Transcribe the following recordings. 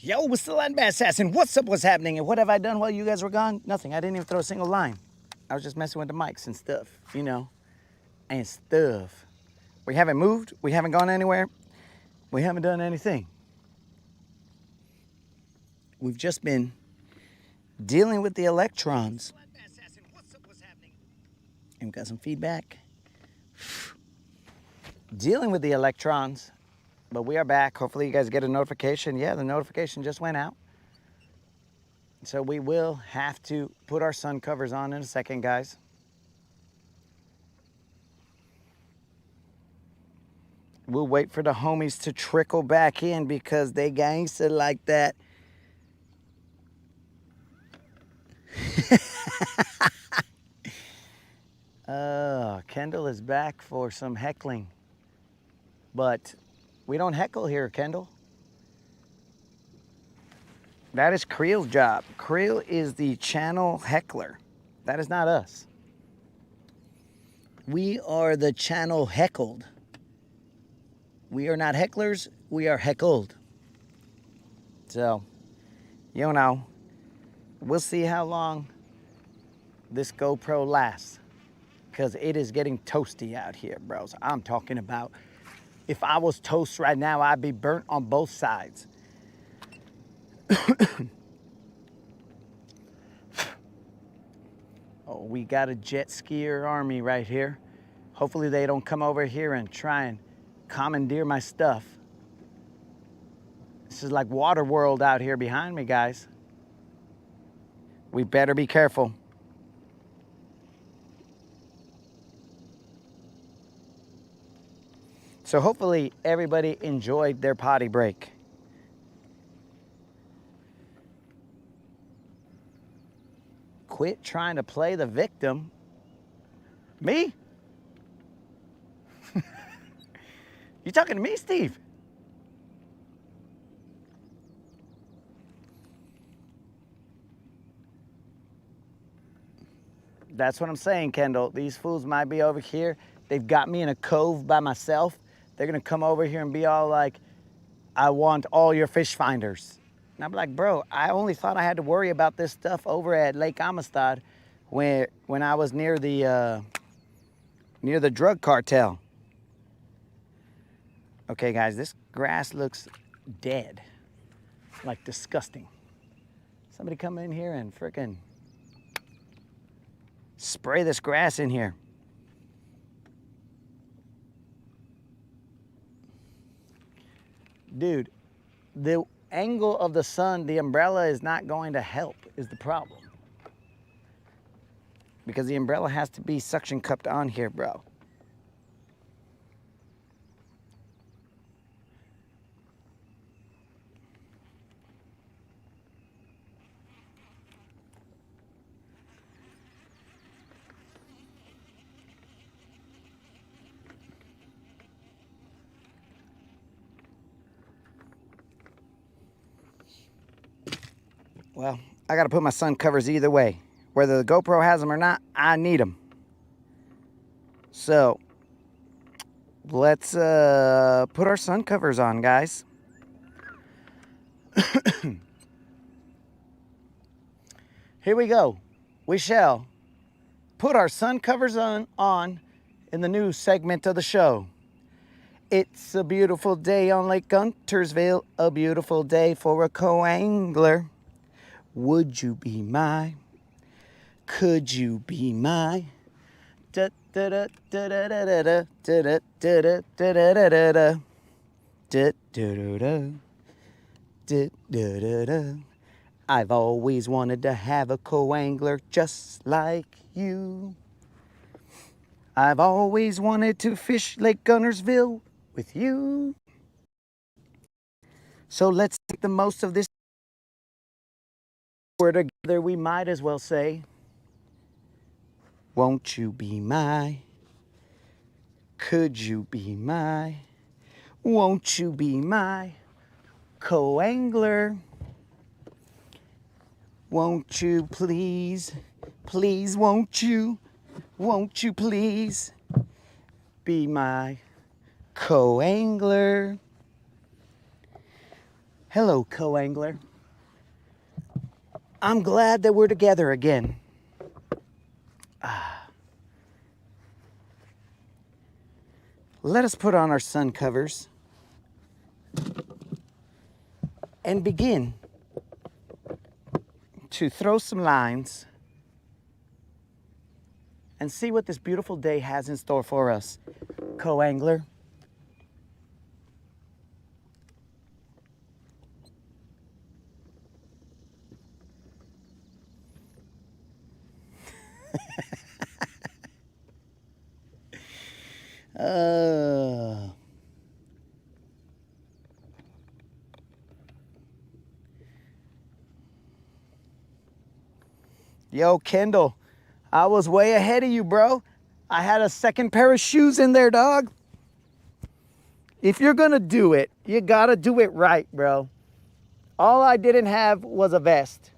Yo, what's the land bass assassin? What's up? What's happening? And what have I done while you guys were gone? Nothing. I didn't even throw a single line. I was just messing with the mics and stuff, you know, and stuff. We haven't moved. We haven't gone anywhere. We haven't done anything. We've just been dealing with the electrons. And we've got some feedback. Dealing with the electrons. But we are back. Hopefully you guys get a notification. Yeah, the notification just went out. So we will have to put our sun covers on in a second, guys. We'll wait for the homies to trickle back in because they gangster like that. Kendall is back for some heckling. But we don't heckle here, Kendall. That is Creel's job. Creel is the channel heckler. That is not us. We are the channel heckled. We are not hecklers, we are heckled. So, you know, we'll see how long this GoPro lasts. Because it is getting toasty out here, bros. I'm talking about, if I was toast right now, I'd be burnt on both sides. Oh, we got a jet skier army right here. Hopefully they don't come over here and try and commandeer my stuff. This is like Waterworld out here behind me, guys. We better be careful. So hopefully everybody enjoyed their potty break. Quit trying to play the victim. Me? You talking to me, Steve? That's what I'm saying, Kendall. These fools might be over here. They've got me in a cove by myself. They're gonna come over here and be all like, I want all your fish finders. And I'm like, bro, I only thought I had to worry about this stuff over at Lake Amistad when I was near the drug cartel. Okay, guys, this grass looks dead, like disgusting. Somebody come in here and frickin' spray this grass in here. Dude, the angle of the sun, the umbrella is not going to help, is the problem. Because the umbrella has to be suction cupped on here, bro. Well, I gotta put my sun covers either way. Whether the GoPro has them or not, I need them. So, let's put our sun covers on, guys. Here we go. We shall put our sun covers on in the new segment of the show. It's a beautiful day on Lake Guntersville, a beautiful day for a co-angler. Would you be my? Could you be my? Da da da da da da da da da da da da da da da. I've always wanted to have a co-angler just like you. I've always wanted to fish Lake Guntersville with you. So let's make the most of this. We're together, we might as well say, won't you be my? Could you be my? Won't you be my co-angler? Won't you please, please won't you please be my co-angler? Hello, co-angler. I'm glad that we're together again. Let us put on our sun covers and begin to throw some lines and see what this beautiful day has in store for us, co-angler. Yo, Kendall, I was way ahead of you, bro. I had a second pair of shoes in there, dog. If you're gonna do it, you gotta do it right, bro. All I didn't have was a vest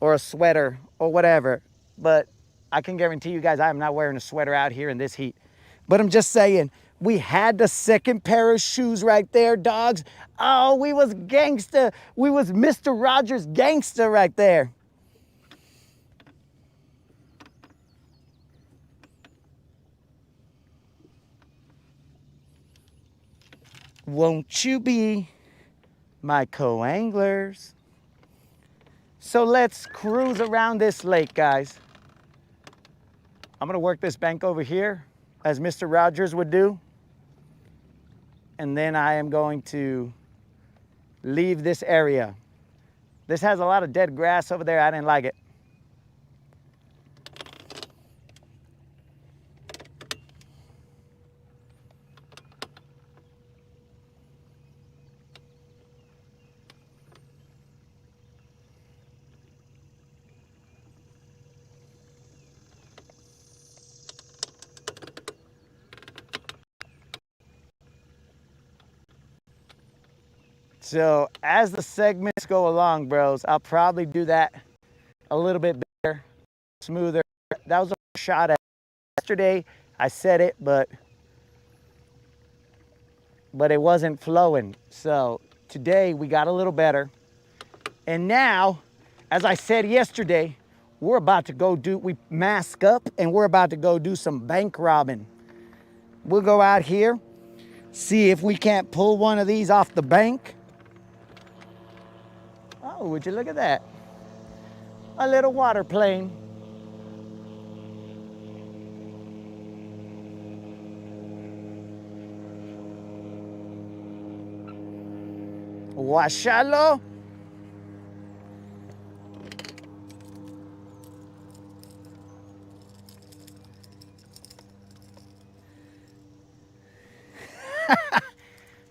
or a sweater or whatever, but I can guarantee you guys I am not wearing a sweater out here in this heat. But I'm just saying, we had the second pair of shoes right there, dogs. Oh, we was gangsta. We was Mr. Rogers gangsta right there. Won't you be my co-anglers? So let's cruise around this lake, guys. I'm gonna work this bank over here as Mr. Rogers would do. And then I am going to leave this area. This has a lot of dead grass over there. I didn't like it. So as the segments go along, bros, I'll probably do that a little bit better, smoother. That was a shot at yesterday. I said it, but it wasn't flowing. So today we got a little better. And now, as I said yesterday, we're about to go we mask up and we're about to go do some bank robbing. We'll go out here, see if we can't pull one of these off the bank. Oh, would you look at that? A little water plane. Washalo.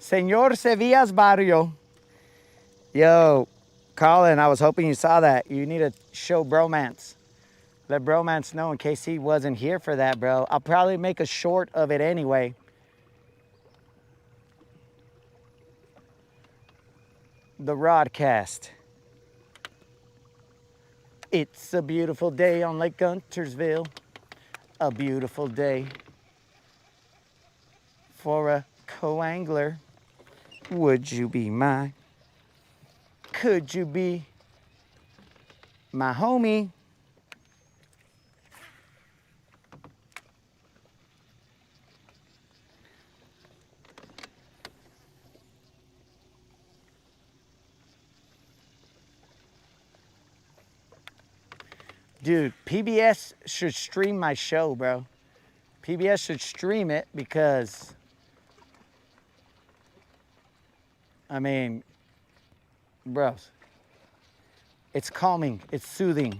Señor Sevilla's Barrio. Yo, Colin, I was hoping you saw that. You need to show Bromance. Let Bromance know in case he wasn't here for that, bro. I'll probably make a short of it anyway. The Rodcast. It's a beautiful day on Lake Guntersville. A beautiful day for a co-angler. Would you be mine? Could you be my homie? Dude, PBS should stream my show, bro. PBS should stream it because, I mean, bros, it's calming, it's soothing,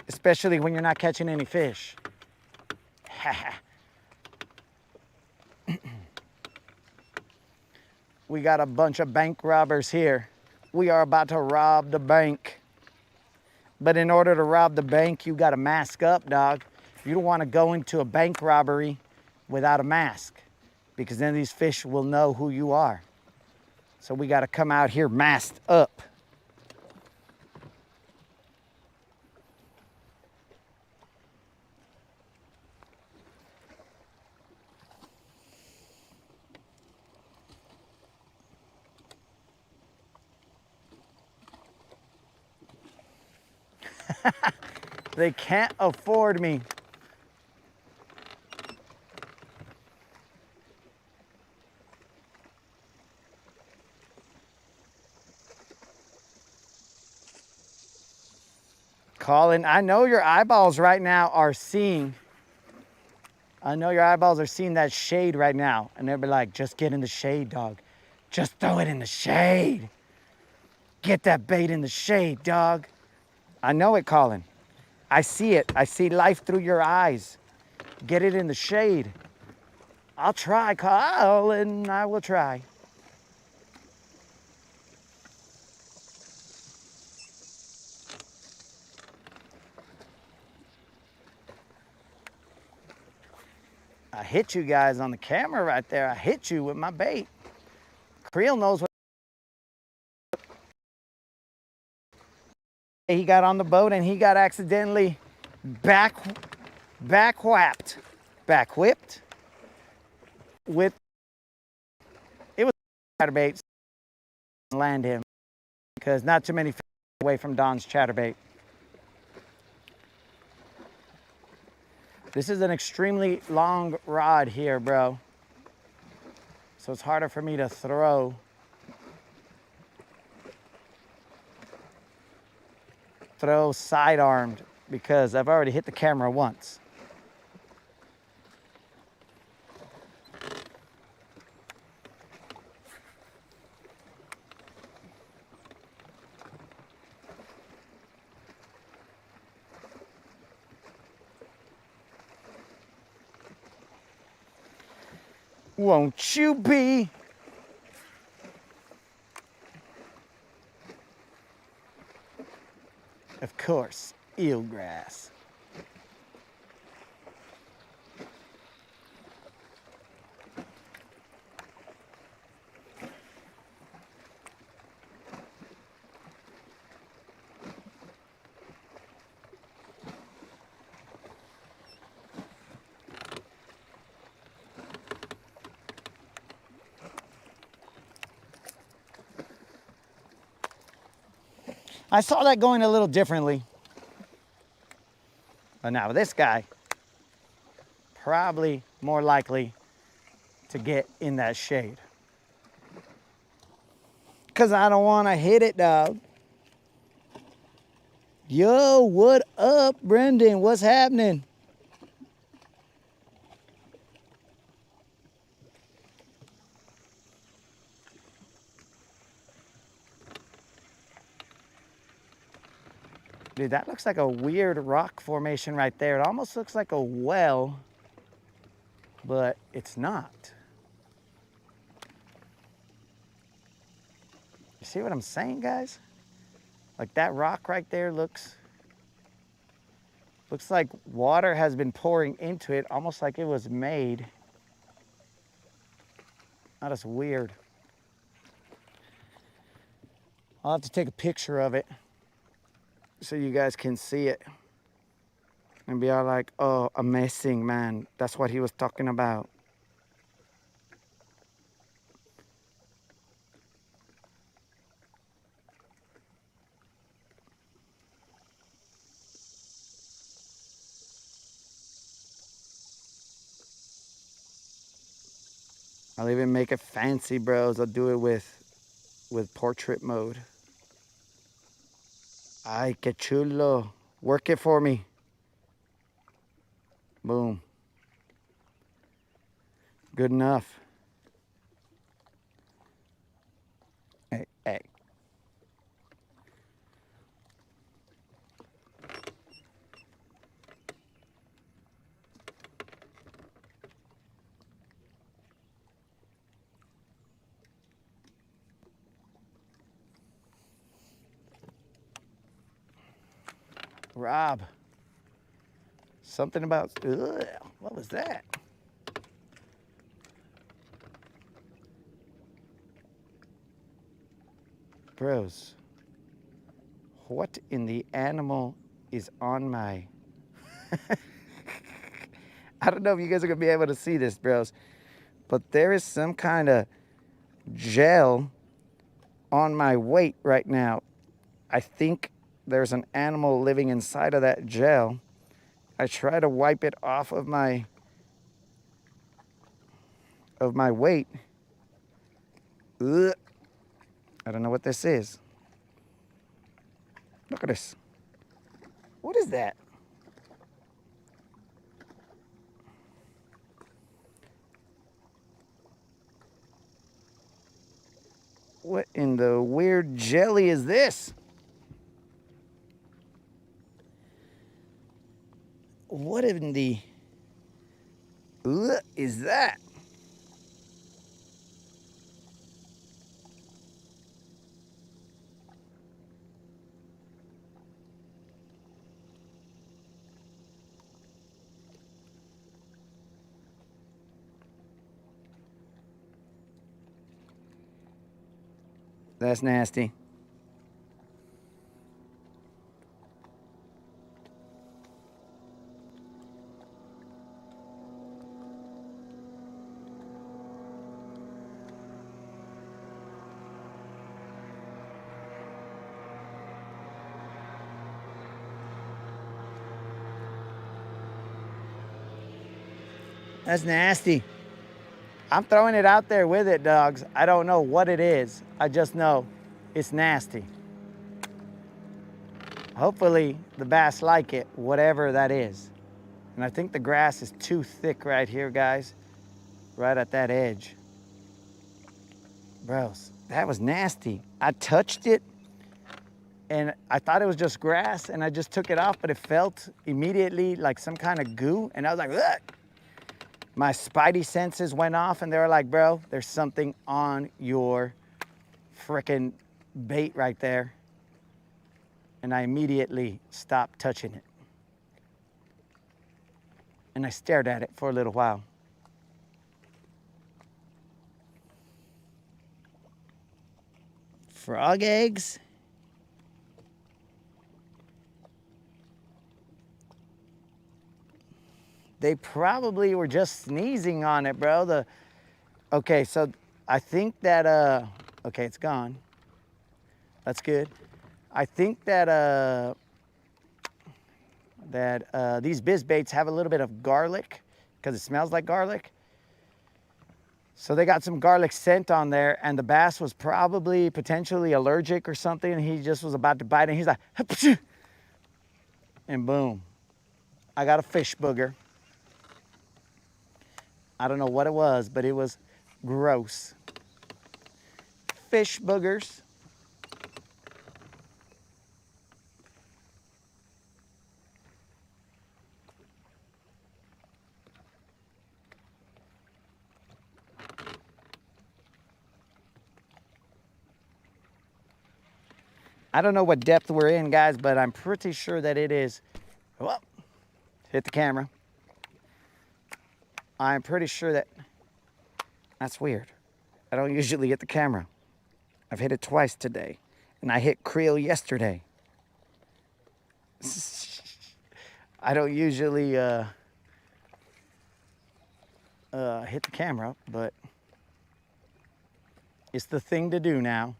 especially when you're not catching any fish. We got a bunch of bank robbers here. We are about to rob the bank. But in order to rob the bank, you gotta mask up, dog. You don't wanna go into a bank robbery without a mask because then these fish will know who you are. So we gotta come out here masked up. They can't afford me. Colin, I know your eyeballs right now are seeing. I know your eyeballs are seeing that shade right now. And they'll be like, just get in the shade, dog. Just throw it in the shade. Get that bait in the shade, dog. I know it, Colin. I see it. I see life through your eyes. Get it in the shade. I'll try, Colin. I will try. I hit you guys on the camera right there. I hit you with my bait. Creel knows what he got on the boat, and he got accidentally back whipped with, it was chatterbait. Land him because not too many fish away from Don's chatterbait. This is an extremely long rod here, bro. So it's harder for me to throw. Sidearmed because I've already hit the camera once. Won't you be? Of course, eelgrass. I saw that going a little differently. But now this guy, probably more likely to get in that shade. Because I don't want to hit it, dog. Yo, what up, Brendan? What's happening? Dude, that looks like a weird rock formation right there. It almost looks like a well, but it's not. You see what I'm saying, guys? Like that rock right there looks like water has been pouring into it, almost like it was made. That is weird. I'll have to take a picture of it so you guys can see it and be all like, oh, amazing, man. That's what he was talking about. I'll even make it fancy, bros. I'll do it with portrait mode. Ay, que chulo. Work it for me. Boom. Good enough. Hey, hey. Rob. Something about, ugh, what was that? Bros, what in the animal is on my... I don't know if you guys are gonna be able to see this, bros, but there is some kind of gel on my weight right now. I think there's an animal living inside of that gel. I try to wipe it off of my weight. Ugh. I don't know what this is. Look at this. What is that? What in the weird jelly is this? What in the is that? That's nasty. That's nasty. I'm throwing it out there with it, dogs. I don't know what it is. I just know it's nasty. Hopefully the bass like it, whatever that is. And I think the grass is too thick right here, guys. Right at that edge. Bros, that was nasty. I touched it and I thought it was just grass and I just took it off, but it felt immediately like some kind of goo. And I was like, ugh. My spidey senses went off and they were like, bro, there's something on your frickin' bait right there. And I immediately stopped touching it. And I stared at it for a little while. Frog eggs? They probably were just sneezing on it, bro. Okay, so I think that, okay, it's gone. That's good. I think that, these biz baits have a little bit of garlic because it smells like garlic. So they got some garlic scent on there and the bass was probably potentially allergic or something. And he just was about to bite and he's like, Hapshoo! And boom, I got a fish booger. I don't know what it was, but it was gross. Fish boogers. I don't know what depth we're in, guys, but I'm pretty sure that it is. Well, hit the camera. I'm pretty sure that, that's weird. I don't usually hit the camera. I've hit it twice today. And I hit creel yesterday. I don't usually hit the camera, but it's the thing to do now.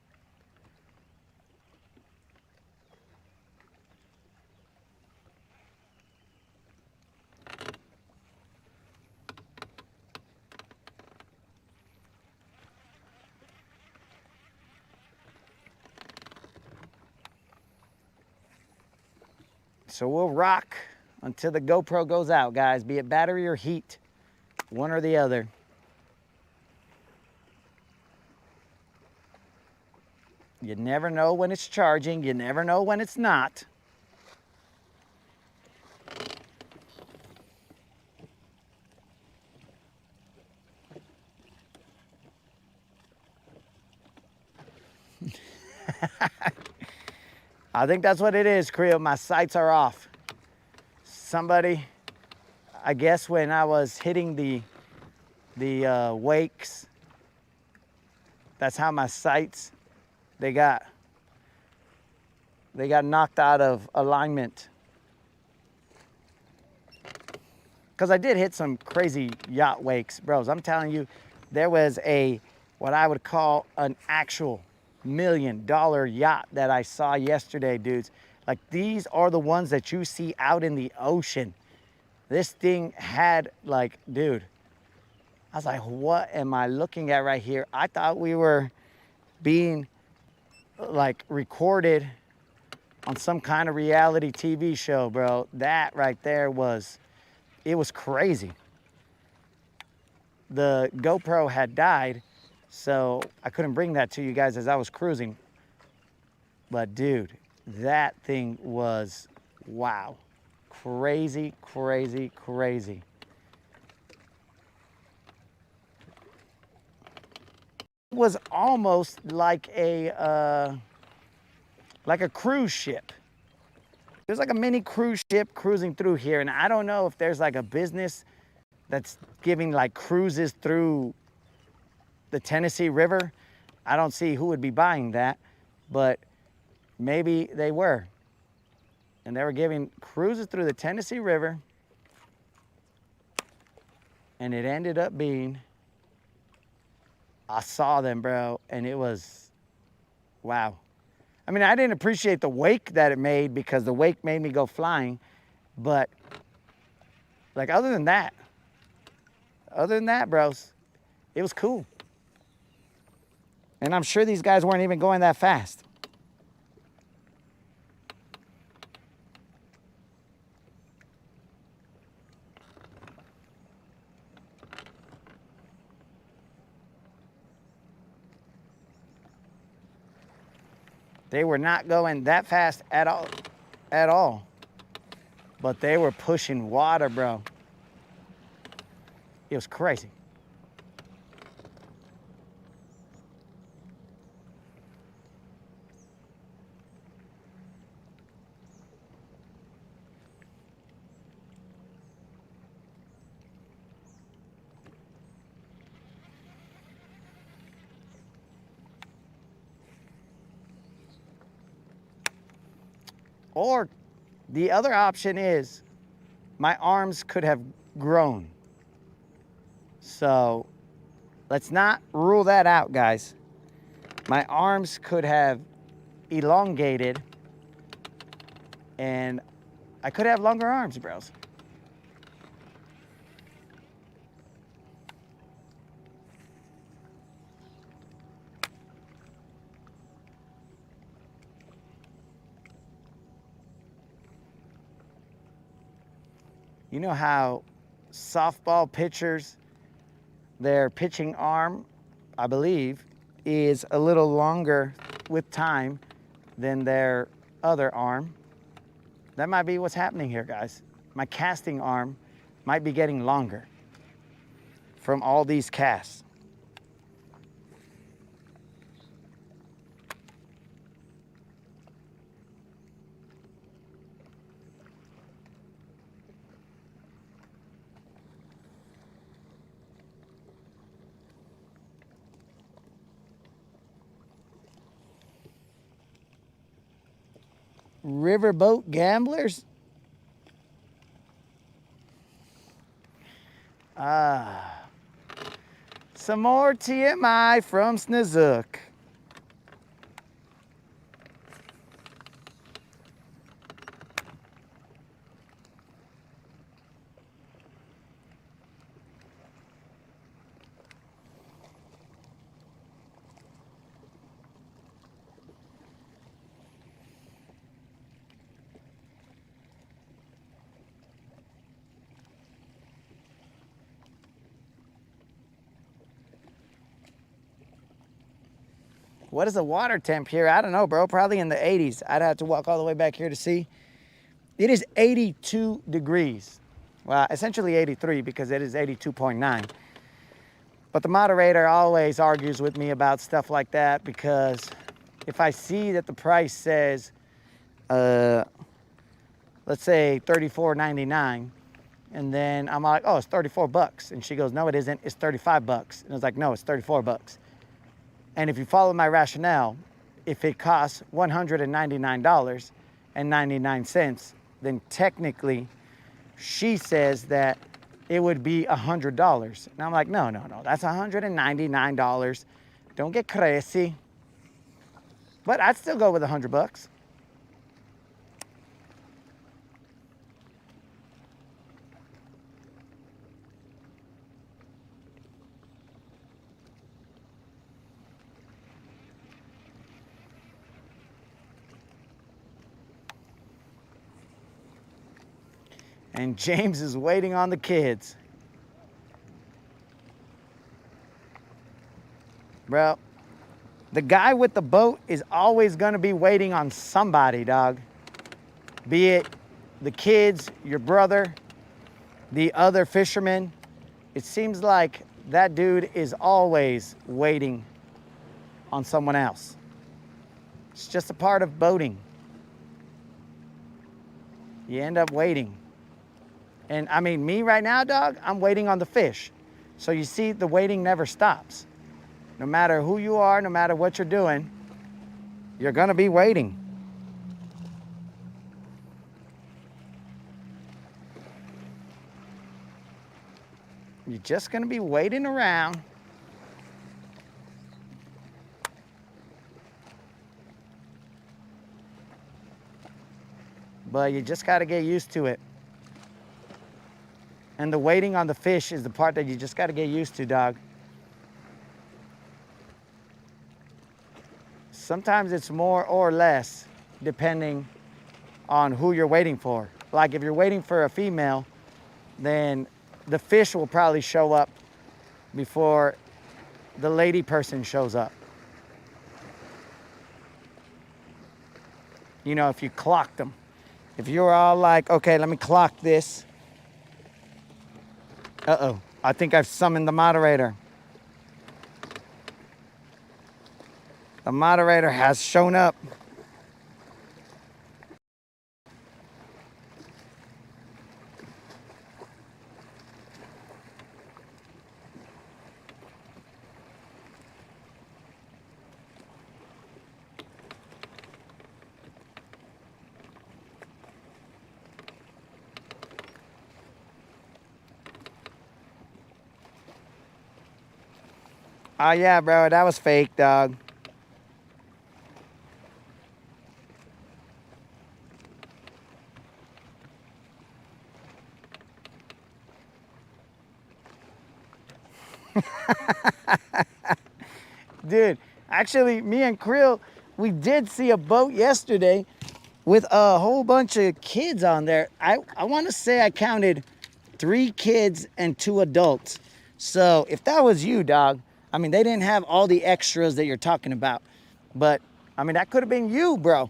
So we'll rock until the GoPro goes out, guys. Be it battery or heat, one or the other. You never know when it's charging. You never know when it's not. I think that's what it is, Creel. My sights are off. Somebody, I guess when I was hitting the wakes, that's how my sights, they got knocked out of alignment. Because I did hit some crazy yacht wakes, bros. I'm telling you, there was what I would call an actual $1 million yacht that I saw yesterday, dudes. Like these are the ones that you see out in the ocean. This thing had like, dude, I was like, what am I looking at right here? I thought we were being like recorded on some kind of reality TV show, bro. That right there was, it was crazy. The GoPro had died, so I couldn't bring that to you guys as I was cruising. But dude, that thing was, wow. Crazy, crazy, crazy. It was almost like a cruise ship. There's like a mini cruise ship cruising through here, and I don't know if there's like a business that's giving like cruises through the Tennessee River. I don't see who would be buying that, but maybe they were. And they were giving cruises through the Tennessee River, and it ended up being, I saw them, bro, and it was, wow. I mean, I didn't appreciate the wake that it made because the wake made me go flying, but like other than that, bros, it was cool. And I'm sure these guys weren't even going that fast. They were not going that fast at all. But they were pushing water, bro. It was crazy. Or the other option is my arms could have grown. So let's not rule that out, guys. My arms could have elongated and I could have longer arms, bros. You know how softball pitchers, their pitching arm, I believe, is a little longer with time than their other arm? That might be what's happening here, guys. My casting arm might be getting longer from all these casts. Riverboat gamblers? Some more TMI from Snizook. What is the water temp here? I don't know, bro. Probably in the 80s. I'd have to walk all the way back here to see. It is 82 degrees. Well, essentially 83 because it is 82.9. But the moderator always argues with me about stuff like that because if I see that the price says, let's say $34.99, and then I'm like, oh, it's 34 bucks. And she goes, no, it isn't. It's 35 bucks. And I was like, no, it's 34 bucks. And if you follow my rationale, if it costs $199.99, then technically she says that it would be $100. And I'm like, no, that's $199. Don't get crazy. But I'd still go with 100 bucks. And James is waiting on the kids. Bro, the guy with the boat is always gonna be waiting on somebody, dog. Be it the kids, your brother, the other fishermen. It seems like that dude is always waiting on someone else. It's just a part of boating. You end up waiting. And I mean, me right now, dog, I'm waiting on the fish. So you see, the waiting never stops. No matter who you are, no matter what you're doing, you're gonna be waiting. You're just gonna be waiting around. But you just gotta get used to it. And the waiting on the fish is the part that you just gotta get used to, dog. Sometimes it's more or less depending on who you're waiting for. Like if you're waiting for a female, then the fish will probably show up before the lady person shows up. You know, if you clocked them. If you're all like, okay, let me clock this. Uh-oh, I think I've summoned the moderator. The moderator has shown up. Oh yeah, bro, that was fake, dog. Dude, actually, me and Krill, we did see a boat yesterday with a whole bunch of kids on there. I want to say I counted 3 kids and 2 adults. So if that was you, dog, I mean, they didn't have all the extras that you're talking about. But, I mean, that could have been you, bro.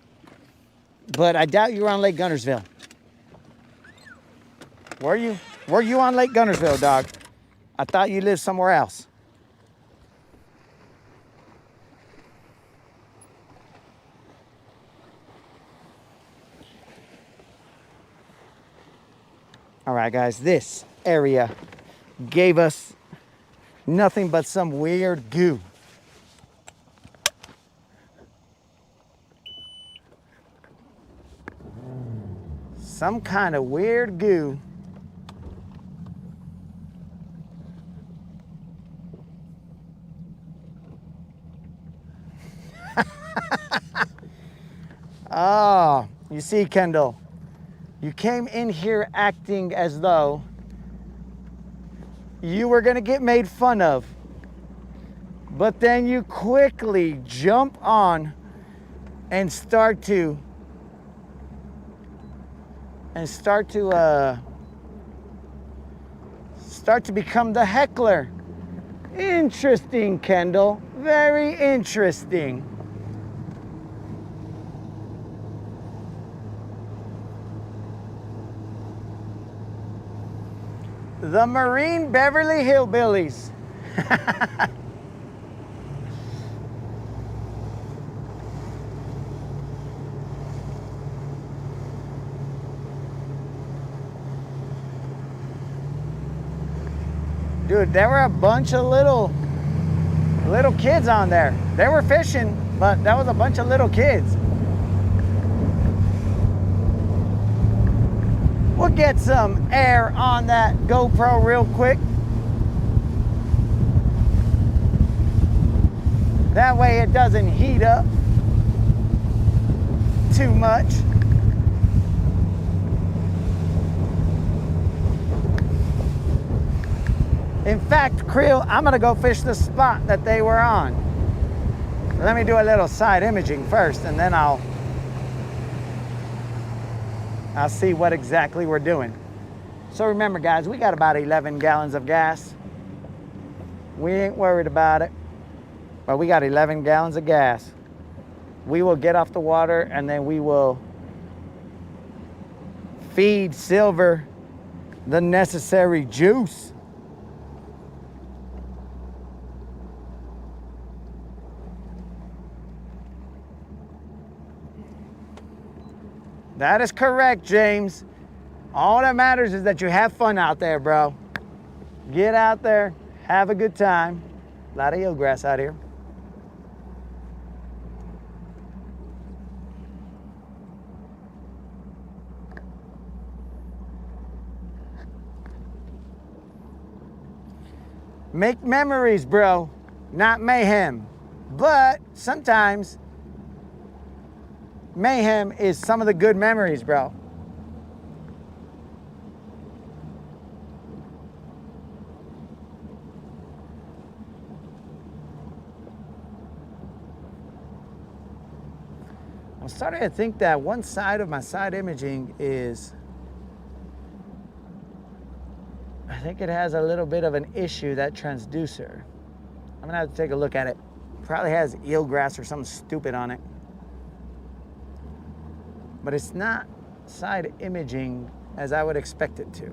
But I doubt you were on Lake Guntersville. Were you? Were you on Lake Guntersville, dog? I thought you lived somewhere else. All right, guys, this area gave us nothing but some weird goo. Some kind of weird goo. Oh, you see, Kendall, you came in here acting as though you were gonna get made fun of, but then you quickly jump on and start to become the heckler. Interesting, Kendall. Very interesting. The Marine Beverly Hillbillies. Dude, there were a bunch of little kids on there. They were fishing, but that was a bunch of little kids. We'll get some air on that GoPro real quick. That way it doesn't heat up too much. In fact, Krill, I'm gonna go fish the spot that they were on. Let me do a little side imaging first, and then I'll see what exactly we're doing. So remember, guys, we got about 11 gallons of gas. We ain't worried about it, but we got 11 gallons of gas. We will get off the water, and then we will feed Silver the necessary juice. That is correct, James. All that matters is that you have fun out there, bro. Get out there, have a good time. A lot of eelgrass out here. Make memories, bro, not mayhem. But sometimes mayhem is some of the good memories, bro. I'm starting to think that one side of my side imaging is, I think it has a little bit of an issue, that transducer. I'm gonna have to take a look at it. Probably has eelgrass or something stupid on it. But it's not side imaging as I would expect it to.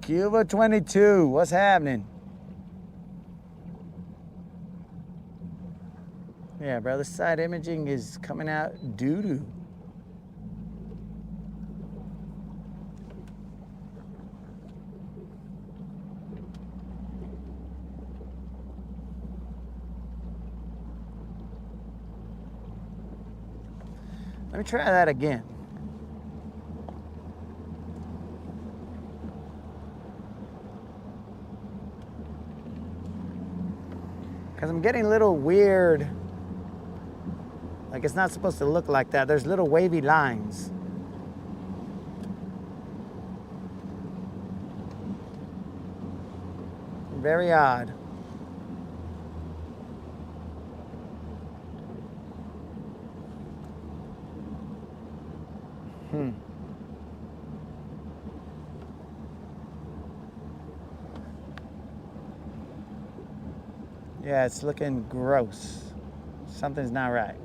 Cuba 22, what's happening? Yeah, bro, the side imaging is coming out doo-doo. Let me try that again. Because I'm getting a little weird, like it's not supposed to look like that. There's little wavy lines. Very odd. Yeah, it's looking gross. Something's not right.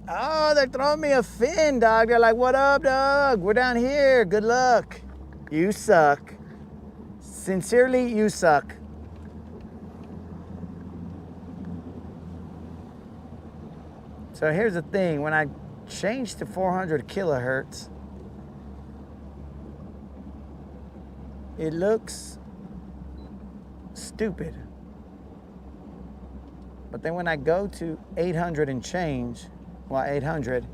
Oh, they're throwing me a fin, dog. They're like, what up, dog? We're down here. Good luck. You suck. Sincerely, you suck. So here's the thing. When I change to 400 kilohertz, it looks stupid. But then when I go to 800 and change, well, 800,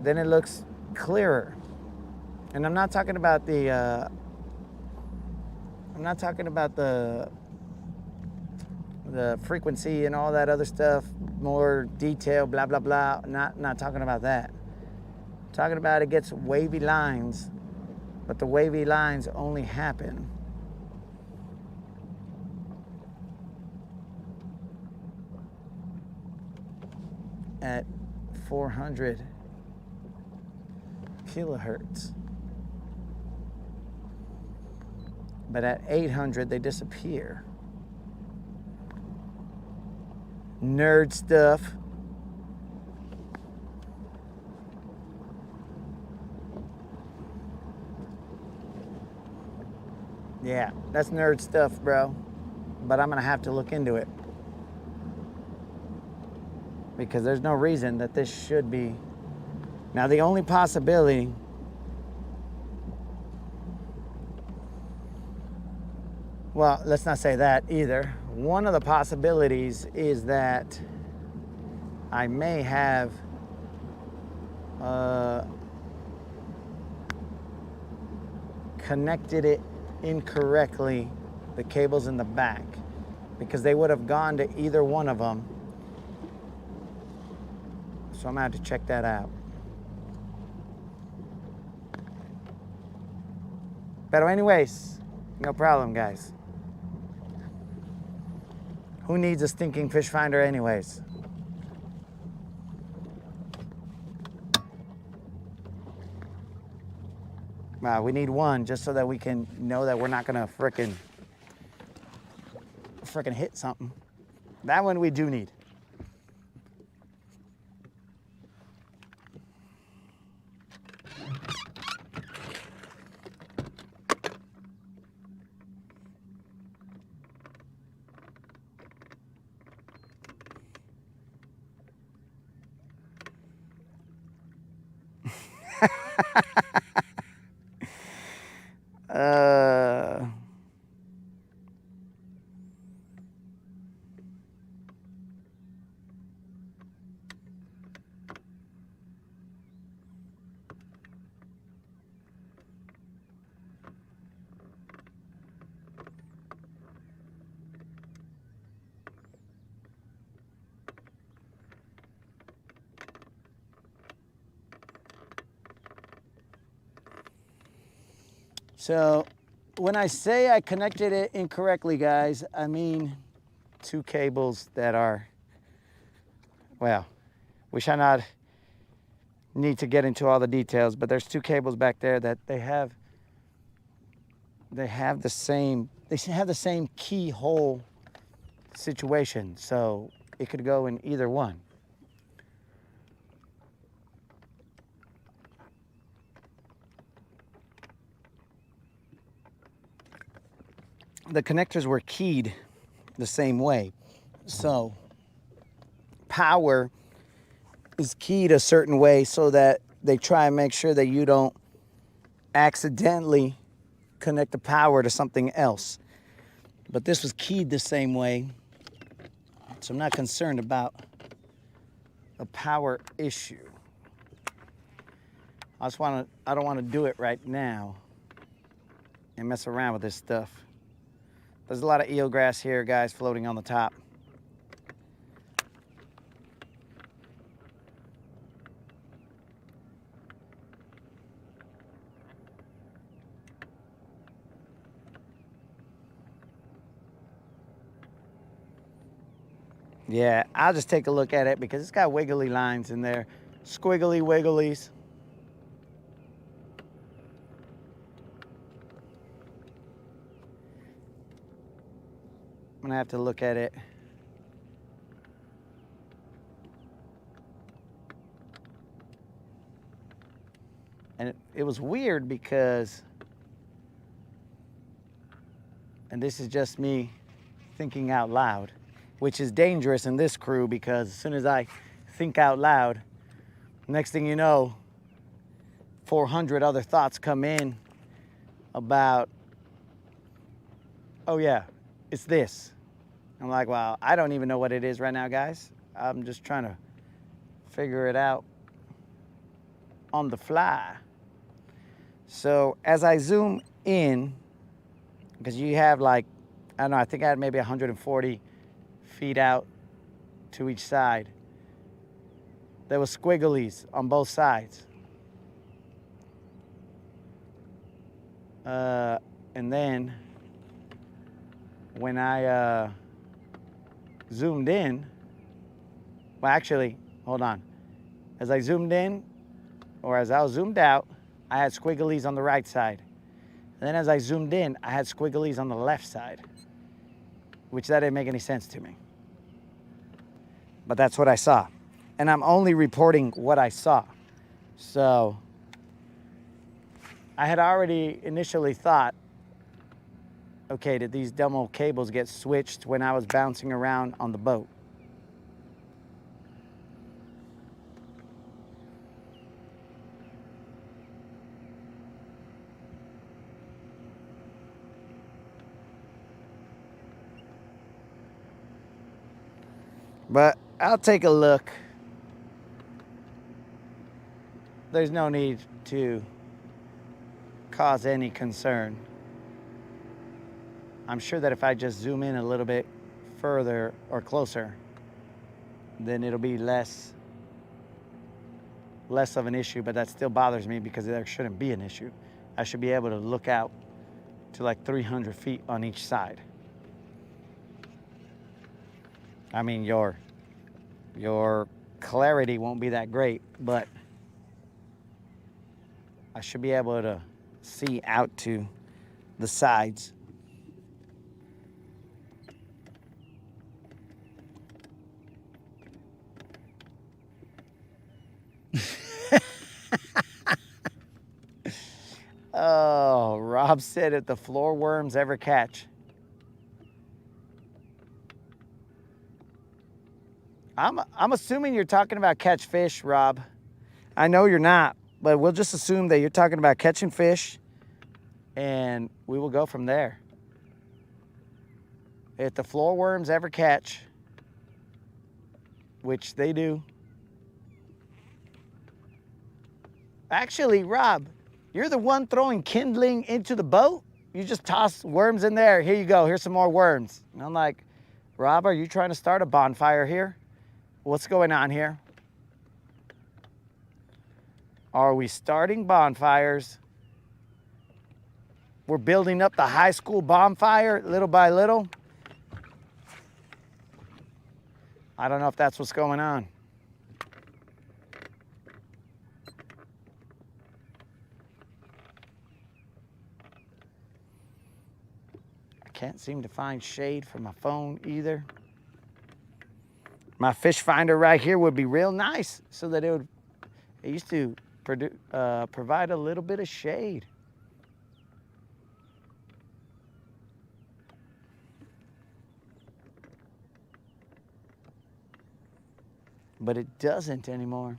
then it looks clearer. And I'm not talking about the frequency and all that other stuff, more detail, blah blah blah. Not talking about that. I'm talking about it gets wavy lines, but the wavy lines only happen at 400 kilohertz. But at 800, they disappear. Nerd stuff. Yeah, that's nerd stuff, bro. But I'm gonna have to look into it. because there's no reason that this should be. Now the only possibility, well, let's not say that either. One of the possibilities is that I may have connected it incorrectly, the cables in the back, because they would have gone to either one of them. So I'm gonna have to check that out. But anyways, no problem, guys. Who needs a stinking fish finder anyways? We need one just so that we can know that we're not gonna frickin' hit something. That one we do need. So when I say I connected it incorrectly, guys, I mean two cables that are, well, we shall not need to get into all the details, but there's two cables back there that they have the same keyhole situation, so it could go in either one. The connectors were keyed the same way. So power is keyed a certain way so that they try and make sure that you don't accidentally connect the power to something else. But this was keyed the same way, so I'm not concerned about a power issue. I don't want to do it right now and mess around with this stuff. There's a lot of eelgrass here, guys, floating on the top. Yeah, I'll just take a look at it because it's got wiggly lines in there. Squiggly wigglies. I'm gonna have to look at it. And it was weird because, and this is just me thinking out loud, which is dangerous in this crew because as soon as I think out loud, next thing you know, 400 other thoughts come in about, oh yeah, it's this. I'm like, well, I don't even know what it is right now, guys. I'm just trying to figure it out on the fly. So as I zoom in, because you have like, I don't know, I think I had maybe 140 feet out to each side. There was squigglies on both sides. And then when I zoomed in, well, actually, hold on. As I zoomed in, or as I was zoomed out, I had squigglies on the right side. And then as I zoomed in, I had squigglies on the left side, which that didn't make any sense to me. But that's what I saw. And I'm only reporting what I saw. So I had already initially thought, okay, did these demo cables get switched when I was bouncing around on the boat? But I'll take a look. There's no need to cause any concern. I'm sure that if I just zoom in a little bit further or closer, then it'll be less of an issue, but that still bothers me because there shouldn't be an issue. I should be able to look out to like 300 feet on each side. I mean, your clarity won't be that great, but I should be able to see out to the sides. Oh, Rob said if the floor worms ever catch. I'm assuming you're talking about catch fish, Rob. I know you're not, but we'll just assume that you're talking about catching fish, and we will go from there. If the floor worms ever catch, which they do. Actually, Rob, you're the one throwing kindling into the boat? You just toss worms in there. Here you go. Here's some more worms. And I'm like, Rob, are you trying to start a bonfire here? What's going on here? Are we starting bonfires? We're building up the high school bonfire little by little. I don't know if that's what's going on. I can't seem to find shade for my phone either. My fish finder right here would be real nice so that it used to provide a little bit of shade. But it doesn't anymore.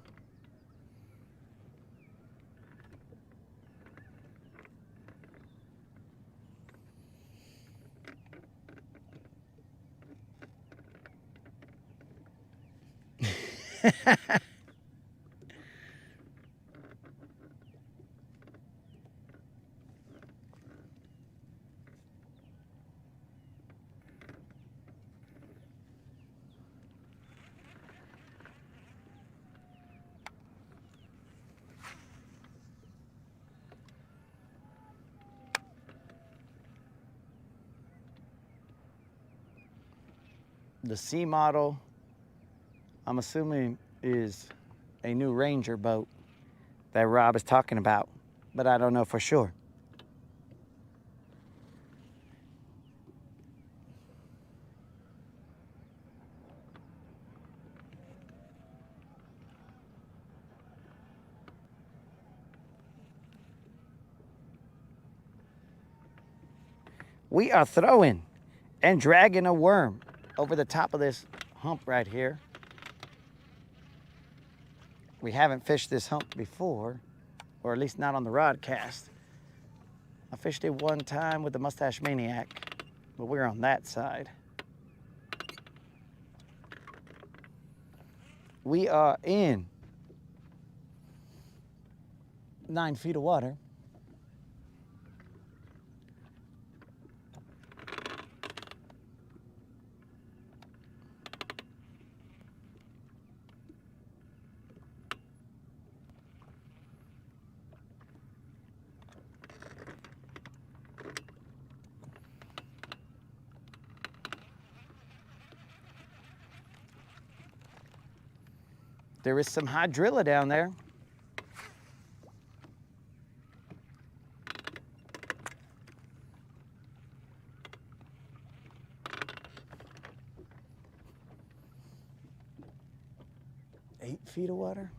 The C model, I'm assuming, is a new Ranger boat that Rob is talking about, but I don't know for sure. We are throwing and dragging a worm over the top of this hump right here. We haven't fished this hump before, or at least not on the Rodcast. I fished it one time with the Mustache Maniac, but we're on that side. We are in 9 feet of water. There is some hydrilla down there. Eight feet of water.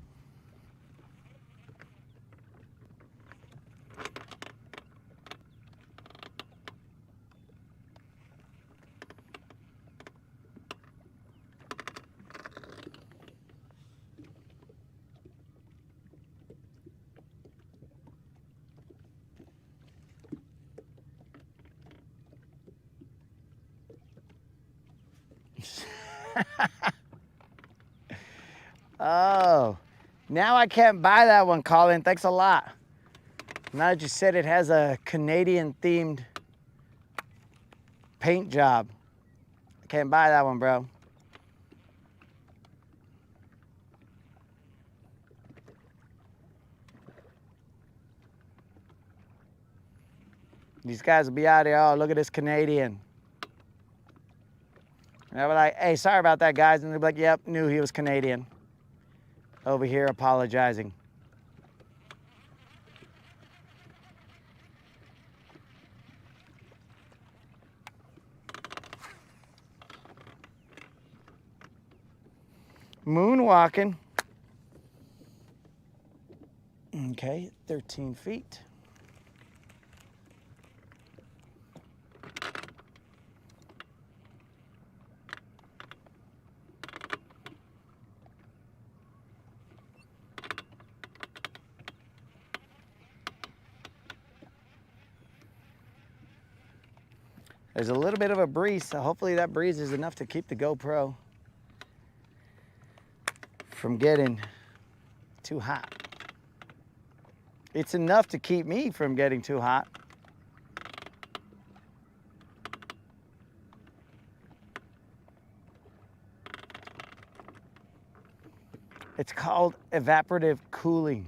Oh, now I can't buy that one, Colin. Thanks a lot. Now that you said it has a Canadian-themed paint job. I can't buy that one, bro. These guys will be out here, oh, look at this Canadian. And I'll be like, hey, sorry about that, guys. And they'll be like, yep, knew he was Canadian. Over here apologizing. Moonwalking. Okay, 13 feet. There's a little bit of a breeze, so hopefully that breeze is enough to keep the GoPro from getting too hot. It's enough to keep me from getting too hot. It's called evaporative cooling.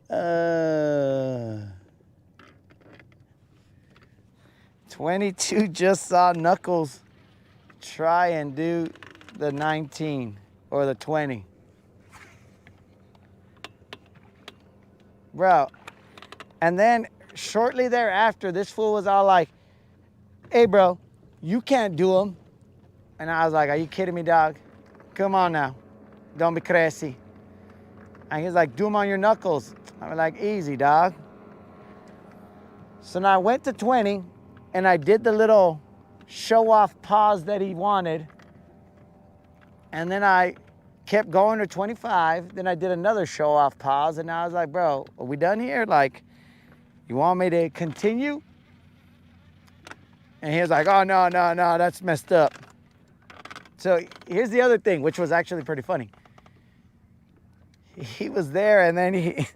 uh, 22 just saw Knuckles try and do the 19 or the 20. Bro, and then shortly thereafter, this fool was all like, hey, bro, you can't do them. And I was like, are you kidding me, dog? Come on now. Don't be crazy. And he's like, do them on your knuckles. I was like, easy, dog. So now I went to 20, and I did the little show-off pause that he wanted. And then I kept going to 25. Then I did another show-off pause, and I was like, bro, are we done here? Like, you want me to continue? And he was like, oh, no, that's messed up. So here's the other thing, which was actually pretty funny. He was there, and then he,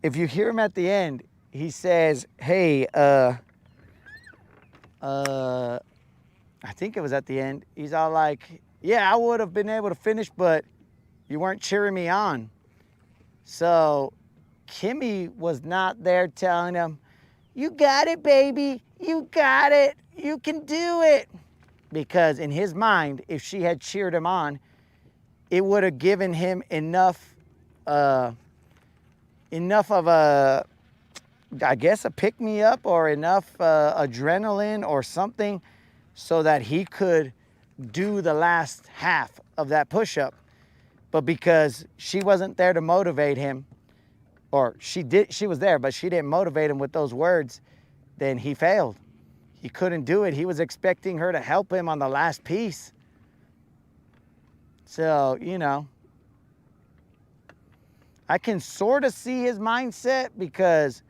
if you hear him at the end, he says, hey, I think it was at the end. He's all like, yeah, I would have been able to finish, but you weren't cheering me on. So Kimmy was not there telling him, you got it, baby. You got it. You can do it. Because in his mind, if she had cheered him on, it would have given him enough of a, I guess, a pick-me-up or enough adrenaline or something so that he could do the last half of that push-up. But because she wasn't there to motivate him, or she was there, but she didn't motivate him with those words, then he failed. He couldn't do it. He was expecting her to help him on the last piece. So, you know, I can sort of see his mindset because,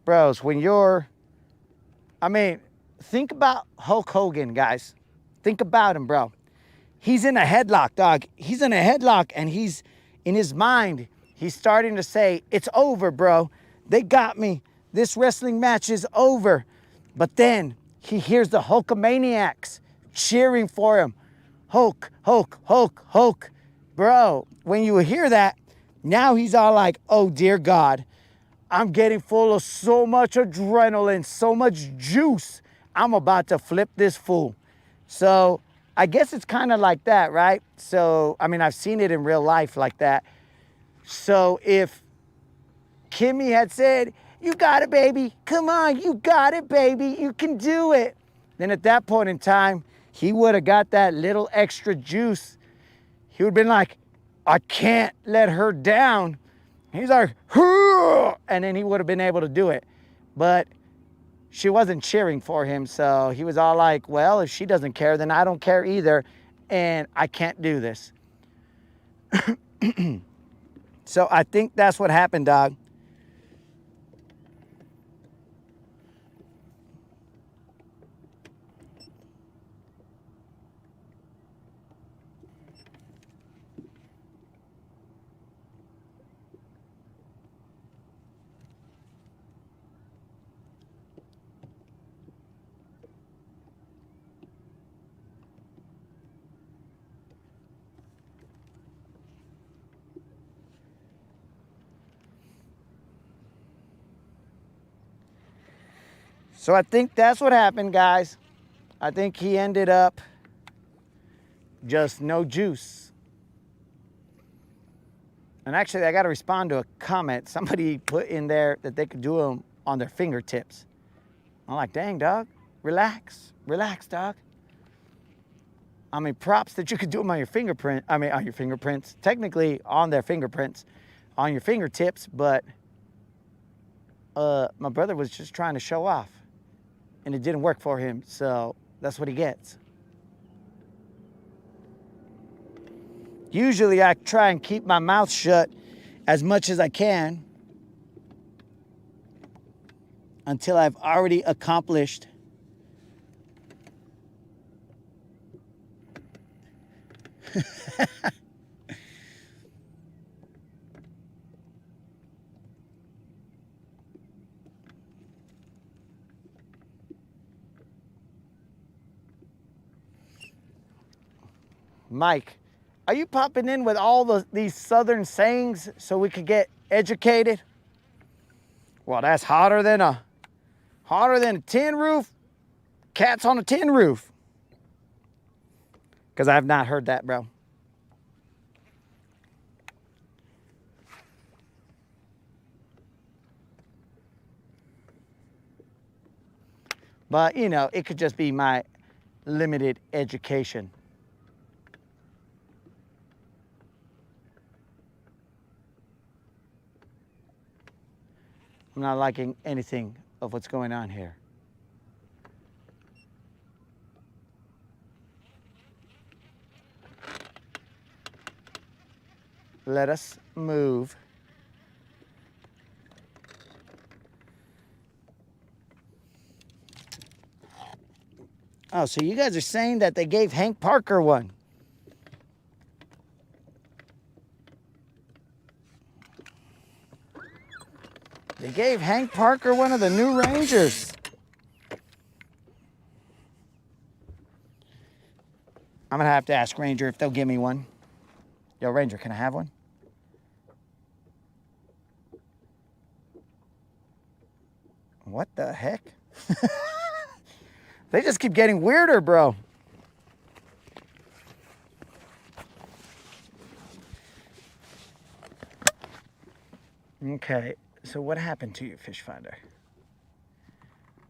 bros, when you're, I mean, think about Hulk Hogan, guys. Think about him, bro. He's in a headlock, dog. He's in a headlock, and he's, in his mind, he's starting to say, it's over, bro. They got me. This wrestling match is over. But then he hears the Hulkamaniacs cheering for him. Hulk, Hulk, Hulk, Hulk. Bro, when you hear that, now he's all like, oh, dear God, I'm getting full of so much adrenaline, so much juice. I'm about to flip this fool. So I guess it's kind of like that, right? So, I mean, I've seen it in real life like that. So if Kimmy had said, you got it, baby. Come on, you got it, baby. You can do it. Then at that point in time, he would have got that little extra juice. He would have been like, I can't let her down. He's like, hurr! And then he would have been able to do it. But she wasn't cheering for him. So he was all like, well, if she doesn't care, then I don't care either. And I can't do this. So I think that's what happened, dog. So I think that's what happened, guys. I think he ended up just no juice. And actually, I got to respond to a comment. Somebody put in there that they could do them on their fingertips. I'm like, dang, dog, relax, dog. I mean, props that you could do them on your fingerprint. I mean, on your fingerprints. Technically, on their fingerprints, on your fingertips. But my brother was just trying to show off. And it didn't work for him, so that's what he gets. Usually I try and keep my mouth shut as much as I can until I've already accomplished Mike, are you popping in with all these southern sayings so we could get educated? Well, that's hotter than a tin roof. Cats on a tin roof. Because I have not heard that, bro. But, you know, it could just be my limited education. I'm not liking anything of what's going on here. Let us move. Oh, so you guys are saying that they gave Hank Parker one. They gave Hank Parker one of the new Rangers. I'm gonna have to ask Ranger if they'll give me one. Yo, Ranger, can I have one? What the heck? They just keep getting weirder, bro. Okay, so what happened to you, Fish Finder?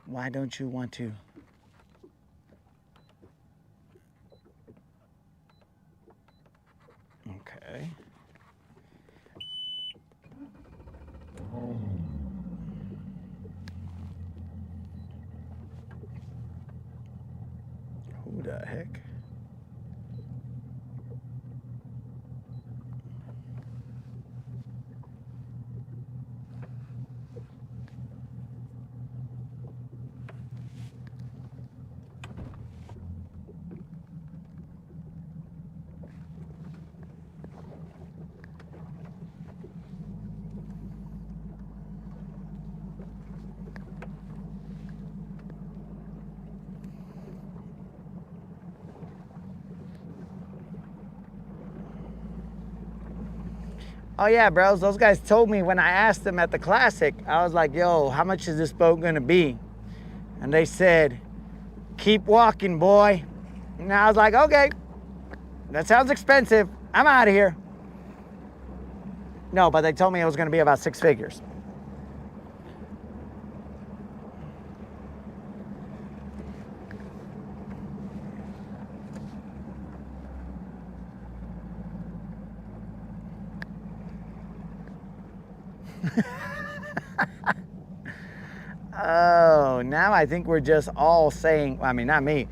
Why don't you want to? Okay. Who the heck? Oh yeah, bros, those guys told me when I asked them at the Classic, I was like, yo, how much is this boat gonna be? And they said, keep walking, boy. And I was like, okay, that sounds expensive. I'm out of here. No, but they told me it was gonna be about 6 figures. Oh, now I think we're just all saying, I mean, not me,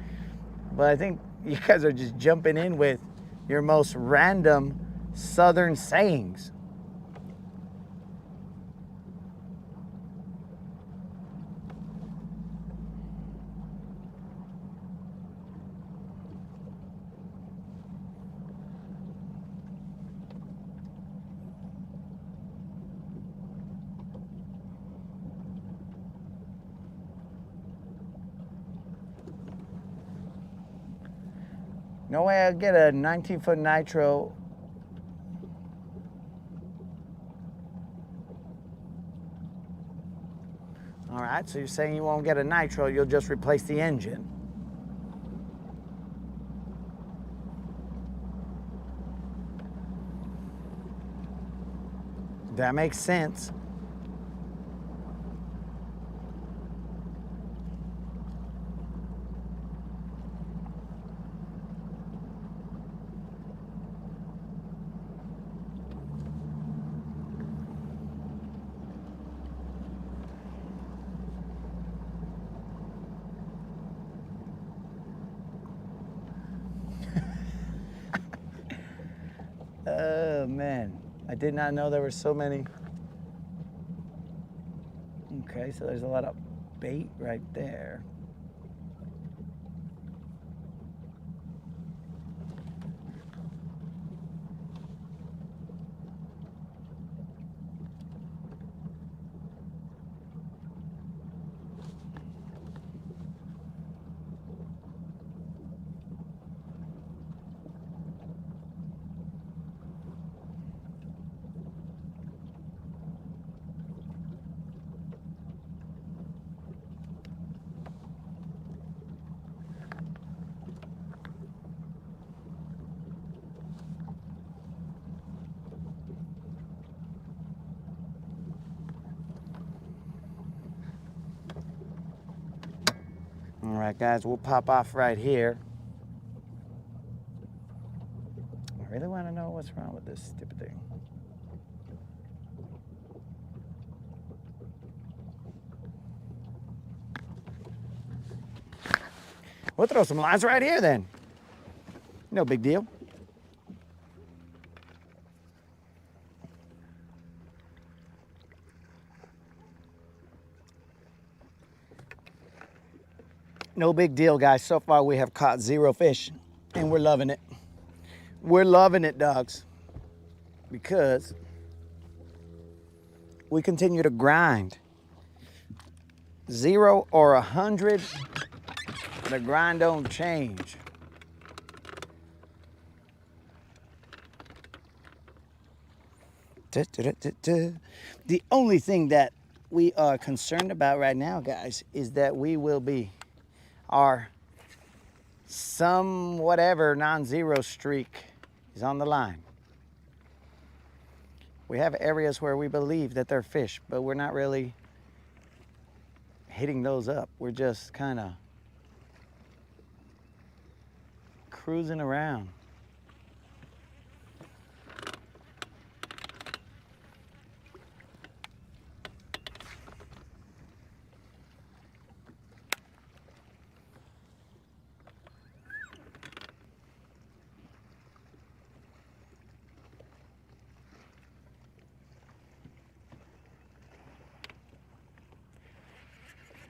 but I think you guys are just jumping in with your most random Southern sayings. No way I'll get a 19-foot nitro. All right, so you're saying you won't get a nitro, you'll just replace the engine. That makes sense. Oh man, I did not know there were so many. Okay, so there's a lot of bait right there. All right, guys, we'll pop off right here. I really want to know what's wrong with this stupid thing. We'll throw some lines right here then. No big deal. No big deal, guys. So far we have caught 0 fish and we're loving it. We're loving it, dogs, because we continue to grind. 0 or 100, the grind don't change. The only thing that we are concerned about right now, guys, is that we will be our some whatever non-zero streak is on the line. We have areas where we believe that they're fish, but we're not really hitting those up. We're just kind of cruising around.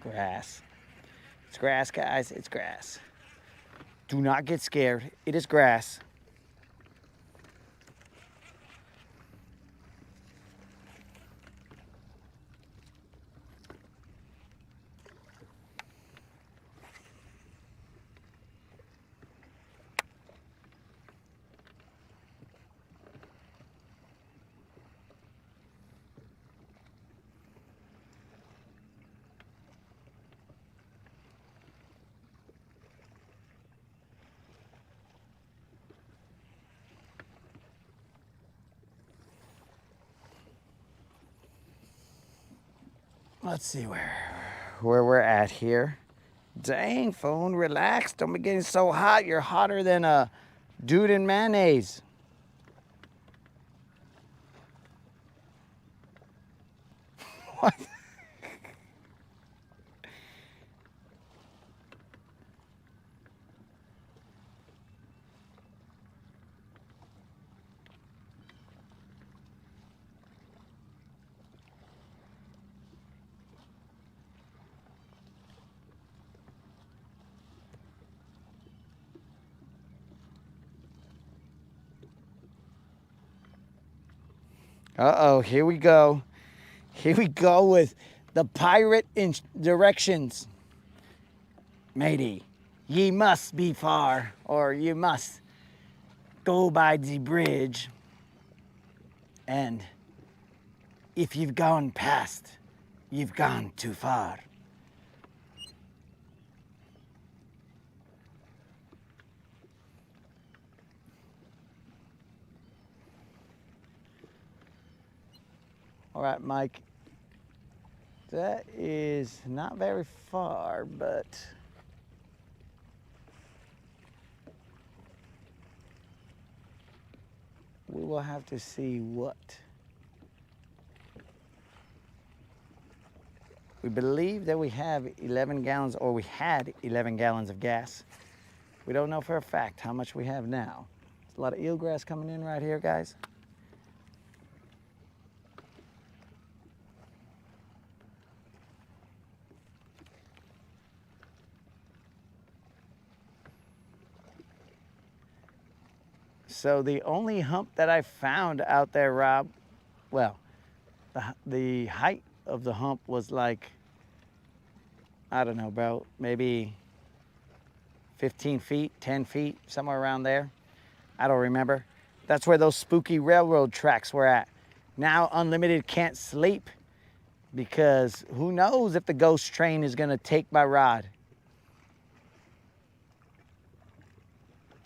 Grass. It's grass, guys. It's grass. Do not get scared. It is grass. Let's see where we're at here. Dang, phone, relax. Don't be getting so hot. You're hotter than a dude in mayonnaise. What? Uh-oh, here we go. Here we go with the pirate directions. Matey, ye must be far, or you must go by the bridge. And if you've gone past, you've gone too far. All right, Mike. That is not very far, but we will have to see what. We believe that we have 11 gallons, or we had 11 gallons of gas. We don't know for a fact how much we have now. There's a lot of eelgrass coming in right here, guys. So the only hump that I found out there, Rob, well, the height of the hump was like, I don't know, bro, maybe 15 feet, 10 feet, somewhere around there. I don't remember. That's where those spooky railroad tracks were at. Now Unlimited can't sleep because who knows if the ghost train is gonna take my rod.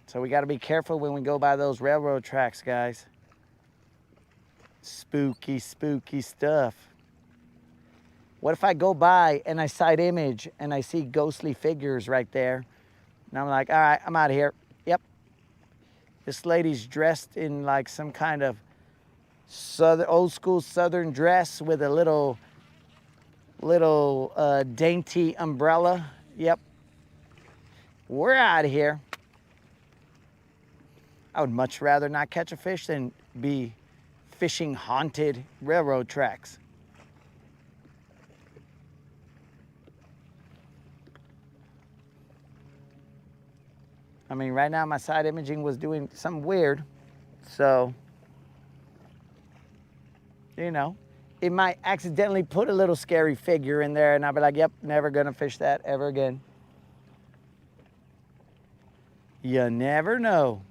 So we gotta be careful when we go by those railroad tracks, guys. Spooky, spooky stuff. What if I go by and I sight image and I see ghostly figures right there? And I'm like, all right, I'm out of here. Yep. This lady's dressed in like some kind of old school southern dress with a little dainty umbrella. Yep. We're out of here. I would much rather not catch a fish than be fishing haunted railroad tracks. I mean, right now my side imaging was doing something weird. So, you know, it might accidentally put a little scary figure in there and I'll be like, yep, never gonna fish that ever again. You never know.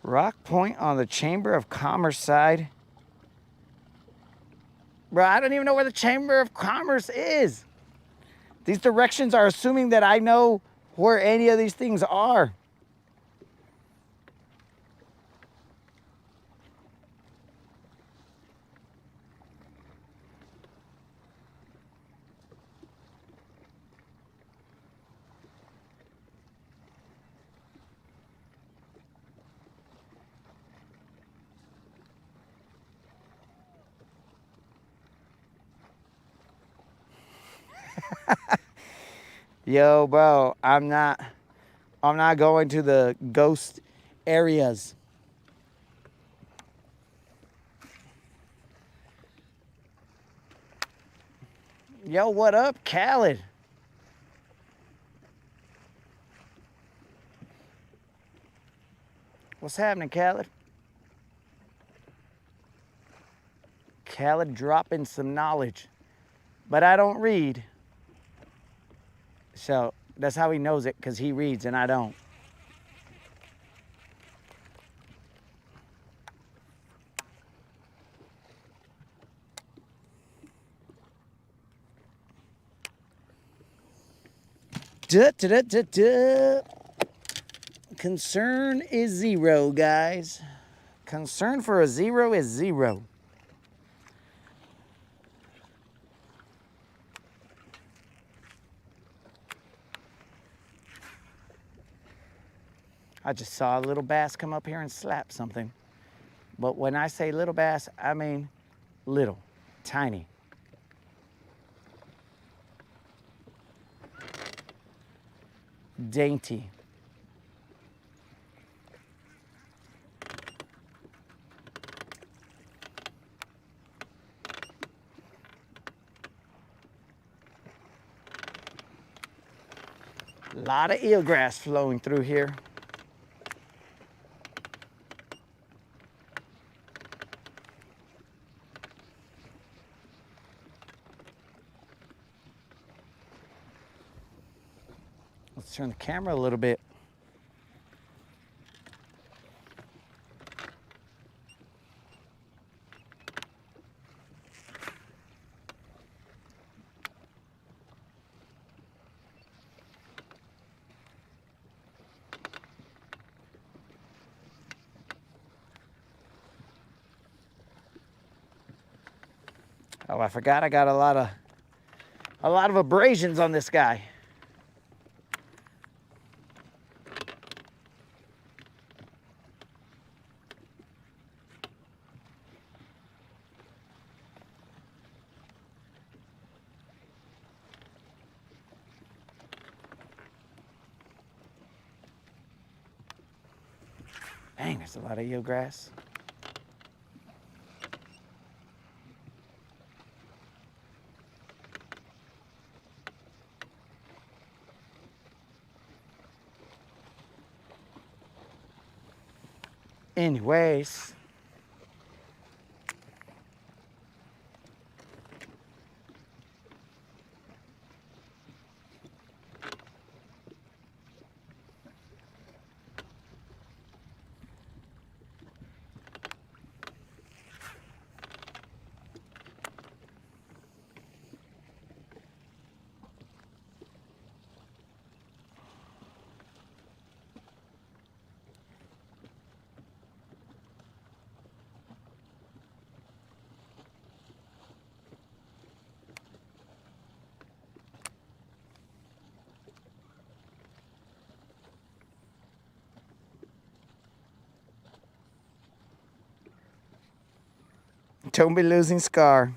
Rock Point on the Chamber of Commerce side. Bro, I don't even know where the Chamber of Commerce is. These directions are assuming that I know where any of these things are. Yo, bro, I'm not going to the ghost areas. Yo, what up, Khaled? What's happening, Khaled? Khaled dropping some knowledge. But I don't read. So that's how he knows it, because he reads and I don't. Duh, duh, duh, duh, duh. Concern is zero, guys. Concern for a zero is zero. I just saw a little bass come up here and slap something. But when I say little bass, I mean little, tiny. dainty. A lot of eelgrass flowing through here. Let's turn the camera a little bit. Oh, I forgot I got a lot of abrasions on this guy. Dang, there's a lot of eelgrass. Anyways, don't be losing Scar.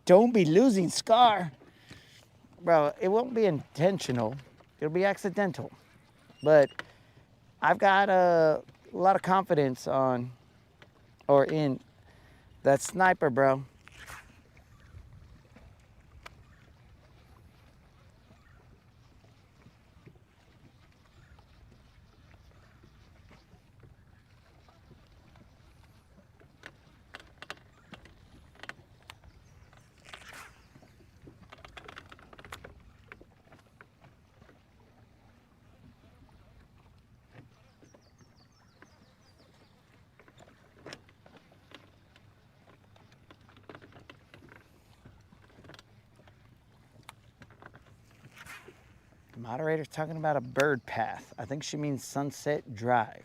Don't be losing Scar. Bro, it won't be intentional. It'll be accidental. But I've got a lot of confidence in that sniper, bro. The moderator's talking about a bird path. I think she means Sunset Drive.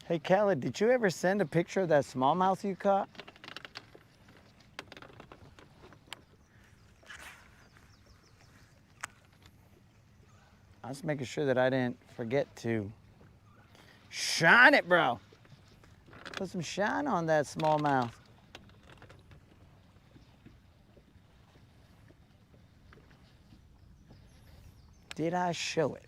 Hey, Khaled, did you ever send a picture of that smallmouth you caught? I was making sure that I didn't forget to shine it, bro. Put some shine on that smallmouth. Did I show it?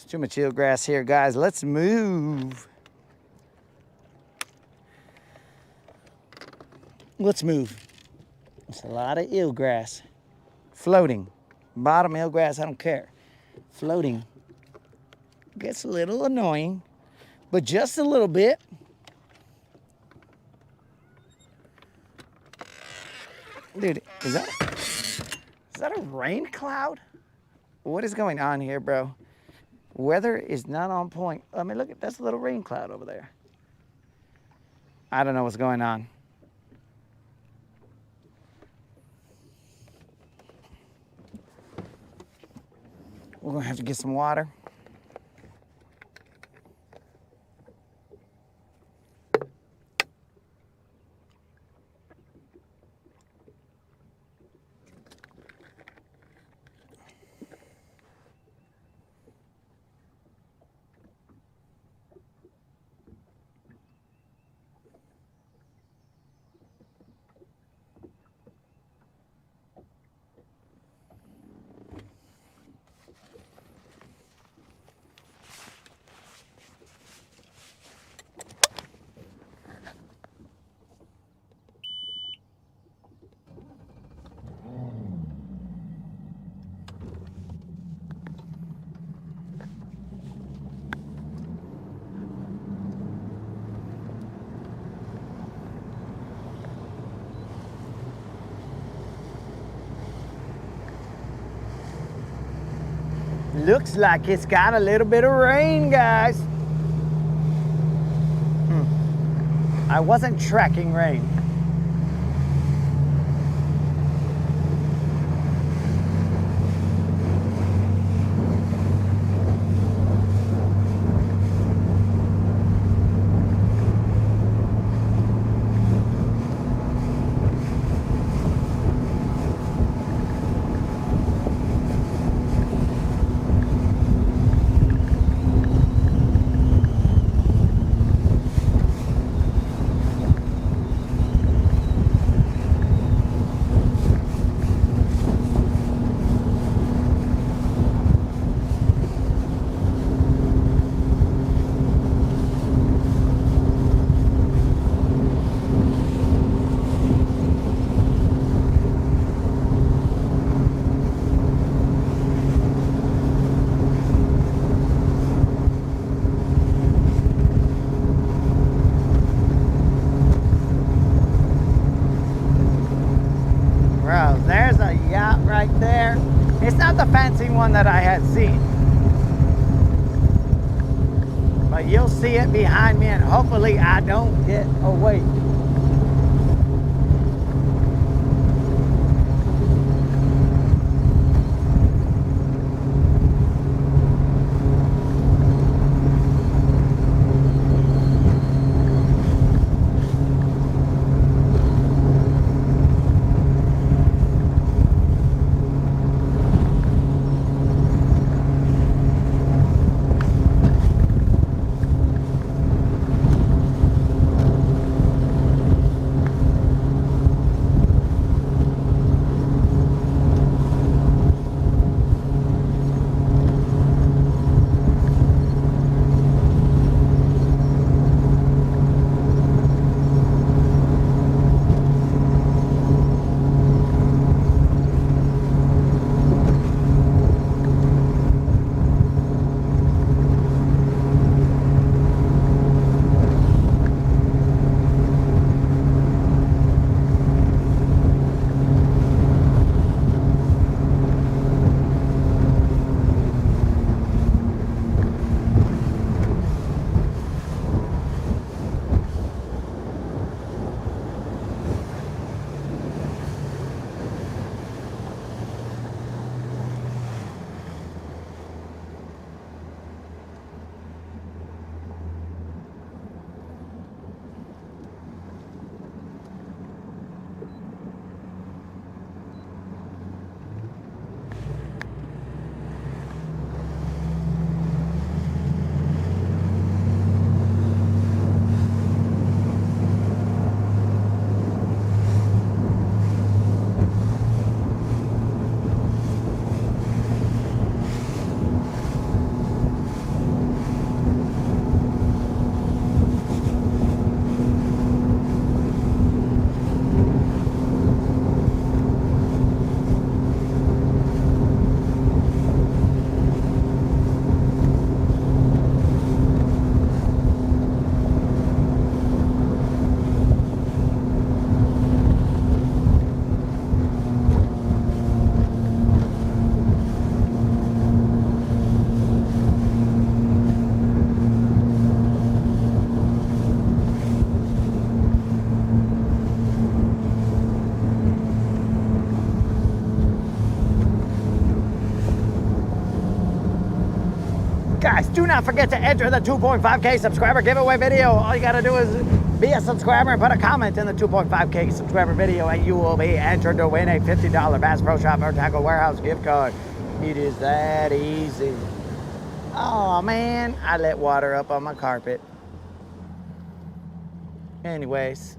There's too much eelgrass here, guys. Let's move. Let's move. There's a lot of eelgrass. Floating. Bottom eelgrass, I don't care. Floating. Gets a little annoying, but just a little bit. Dude, is that a rain cloud? What is going on here, bro? Weather is not on point. I mean, look, that's a little rain cloud over there. I don't know what's going on. We're gonna have to get some water. Looks like it's got a little bit of rain, guys. I wasn't tracking rain. There's a yacht right there. It's not the fancy one that I had seen, but you'll see it behind me, and hopefully I don't get away. do not forget to enter the 2.5K subscriber giveaway video. All you gotta do is be a subscriber and put a comment in the 2.5K subscriber video, and you will be entered to win a $50 Bass Pro Shop or Tackle Warehouse gift card. It is that easy. Oh man, I let water up on my carpet. Anyways.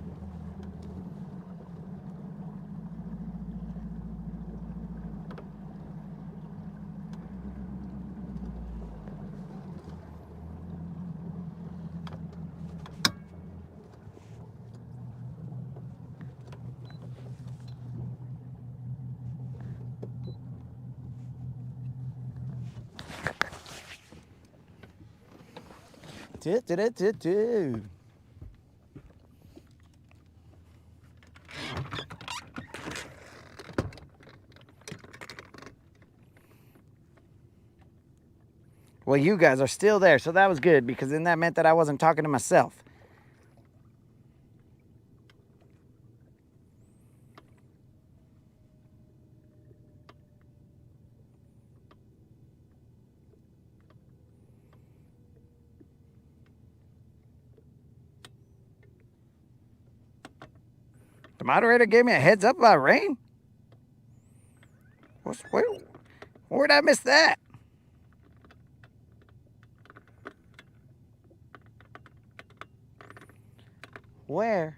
Well, you guys are still there, so that was good, because then that meant that I wasn't talking to myself. The moderator gave me a heads up about rain? Where'd I miss that? Where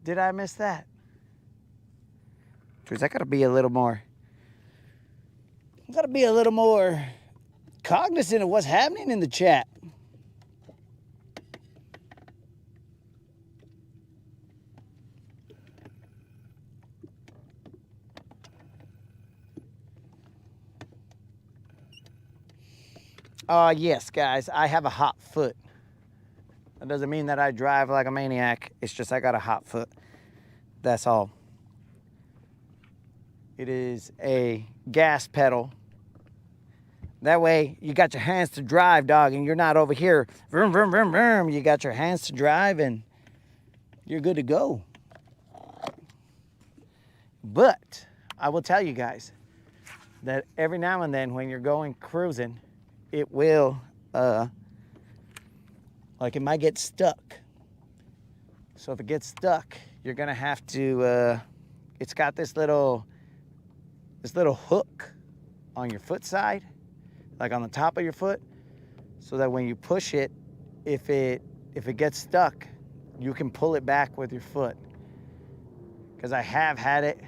did I miss that? Geez, I gotta be a little more cognizant of what's happening in the chat. Yes, guys, I have a hot foot. That doesn't mean that I drive like a maniac. It's just I got a hot foot. That's all. It is a gas pedal. That way, you got your hands to drive, dog, and you're not over here. Vroom, vroom, vroom, vroom. You got your hands to drive, and you're good to go. But I will tell you guys that every now and then when you're going cruising, it will, like it might get stuck. So if it gets stuck, you're gonna have to, it's got this little hook on your foot side, like on the top of your foot, so that when you push it, if it gets stuck, you can pull it back with your foot. Because I have had it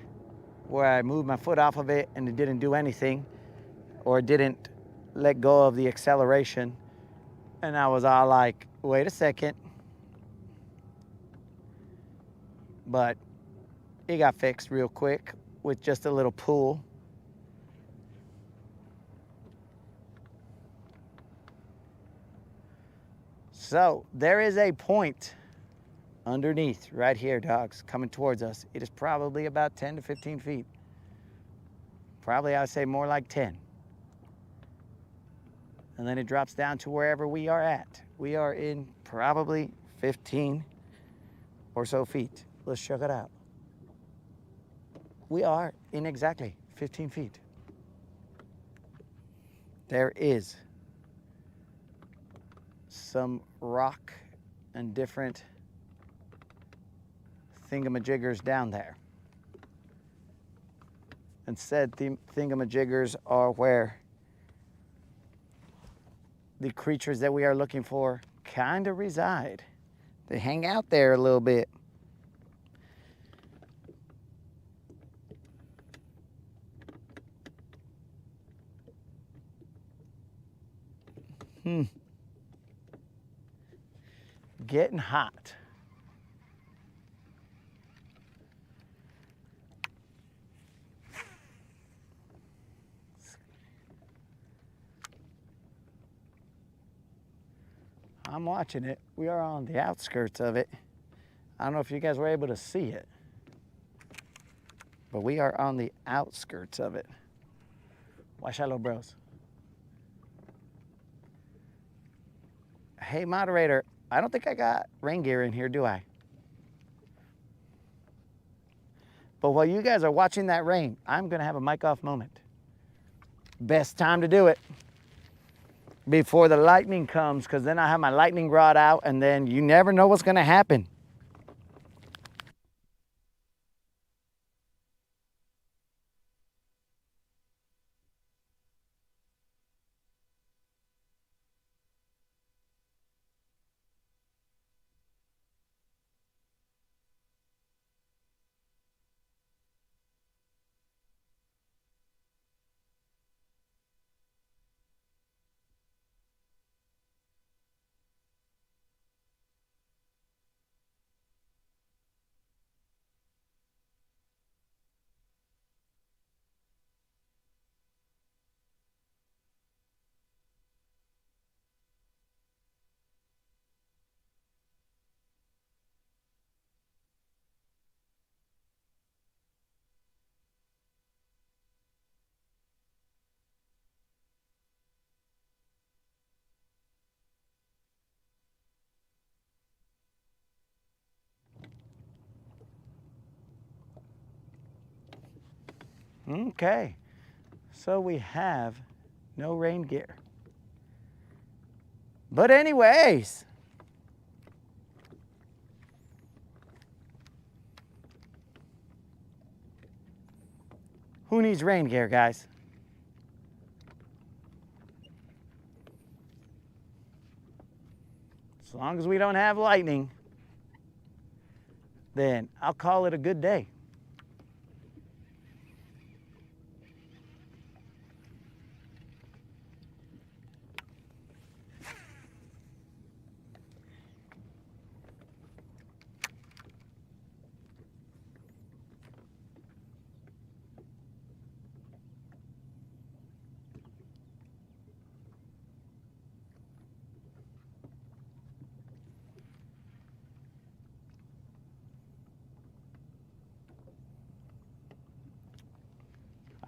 where I moved my foot off of it and it didn't do anything, or it didn't let go of the acceleration, and I was all like, wait a second. But it got fixed real quick with just a little pull. So there is a point underneath right here, dogs, coming towards us. It is probably about 10 to 15 feet. Probably I would say more like 10. And then it drops down to wherever we are at. We are in probably 15 or so feet. Let's check it out. We are in exactly 15 feet. There is some rock and different thingamajiggers down there. And said thingamajiggers are where the creatures that we are looking for kind of reside. They hang out there a little bit. Getting hot. I'm watching it. We are on the outskirts of it. I don't know if you guys were able to see it, but we are on the outskirts of it. Watch out, little bros. Hey, moderator, I don't think I got rain gear in here, do I? But while you guys are watching that rain, I'm gonna have a mic off moment. Best time to do it. before the lightning comes, because then I have my lightning rod out, and then you never know what's going to happen. Okay, so we have no rain gear. But anyways, who needs rain gear, guys? As long as we don't have lightning, then I'll call it a good day.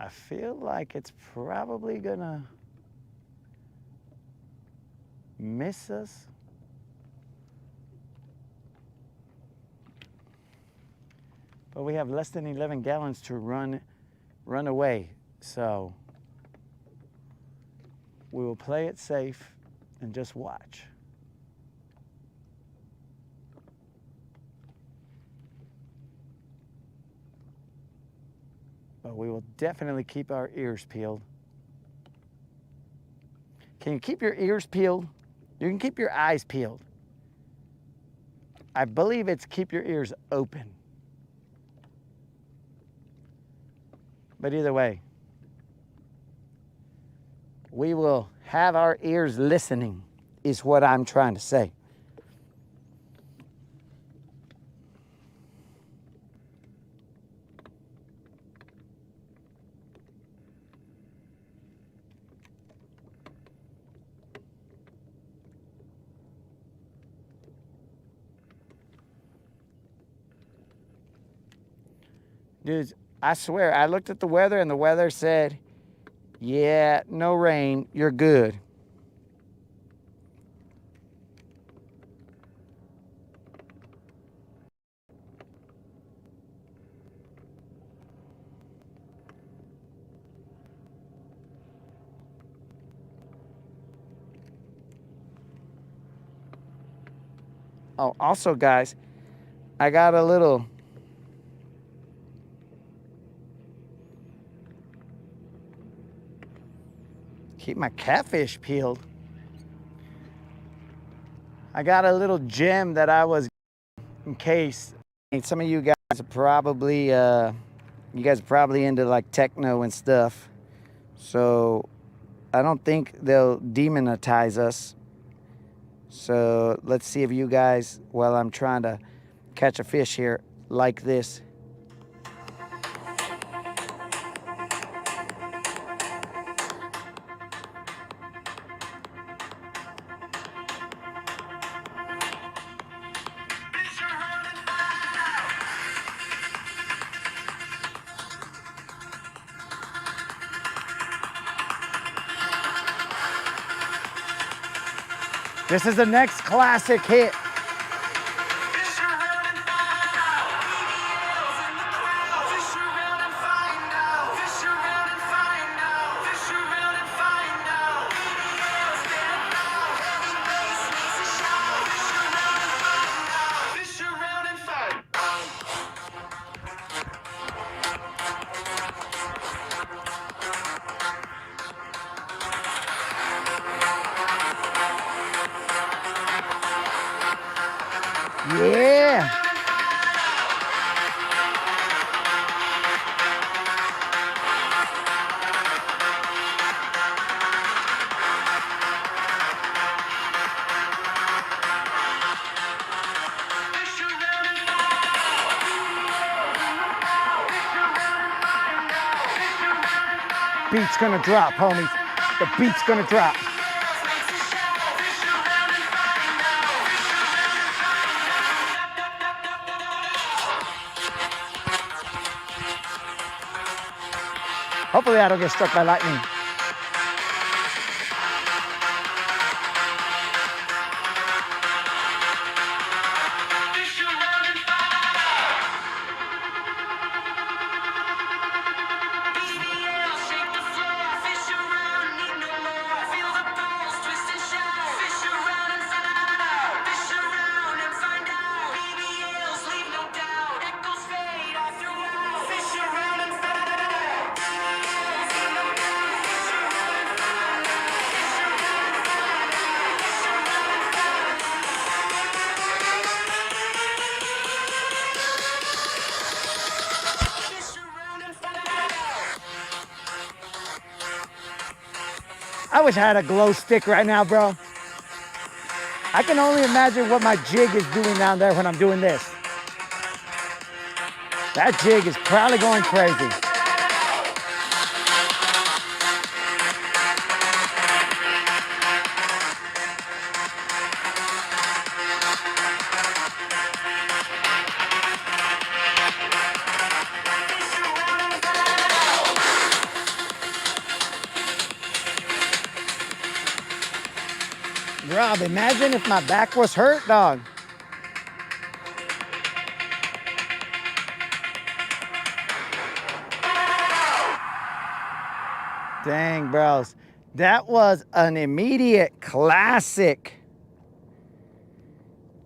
I feel like it's probably gonna miss us. But we have less than 11 gallons to run away. So we will play it safe and just watch. But we will definitely keep our ears peeled. Can you keep your ears peeled? You can keep your eyes peeled. I believe it's keep your ears open. But either way, we will have our ears listening, is what I'm trying to say. Dudes, I swear, I looked at the weather and the weather said, yeah, no rain, you're good. Oh, also, guys, I got a little keep my catfish peeled. I got a little gem that I was in case. Some of you guys are probably into like techno and stuff. So I don't think they'll demonetize us. So let's see if you guys, while I'm trying to catch a fish here, like this. This is the next classic hit. beat's gonna drop, homies. The beat's gonna drop. Hopefully I don't get struck by lightning. I wish I had a glow stick right now, bro. I can only imagine what my jig is doing down there when I'm doing this. That jig is probably going crazy. Rob, imagine if my back was hurt, dog. Dang, bros. That was an immediate classic.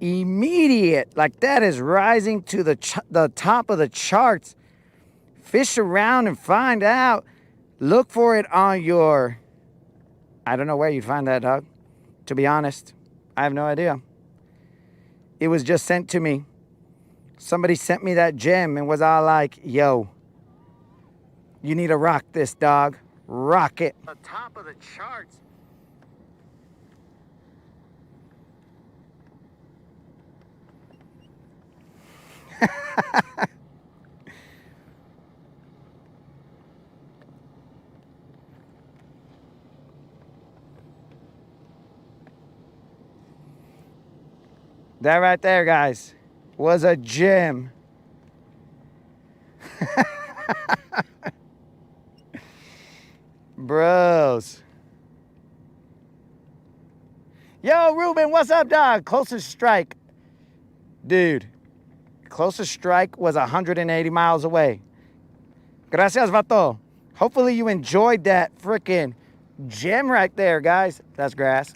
Immediate. Like, that is rising to the top of the charts. Fish around and find out. Look for it on your... I don't know where you'd find that, dog. To be honest, I have no idea. It was just sent to me. Somebody sent me that gem and was all like, yo, you need to rock this, dog. Rock it. The top of the charts. That right there, guys, was a gem. Bros. Yo, Ruben, what's up, dog? Closest strike. Dude, closest strike was 180 miles away. Gracias, vato. Hopefully you enjoyed that freaking gem right there, guys. That's grass.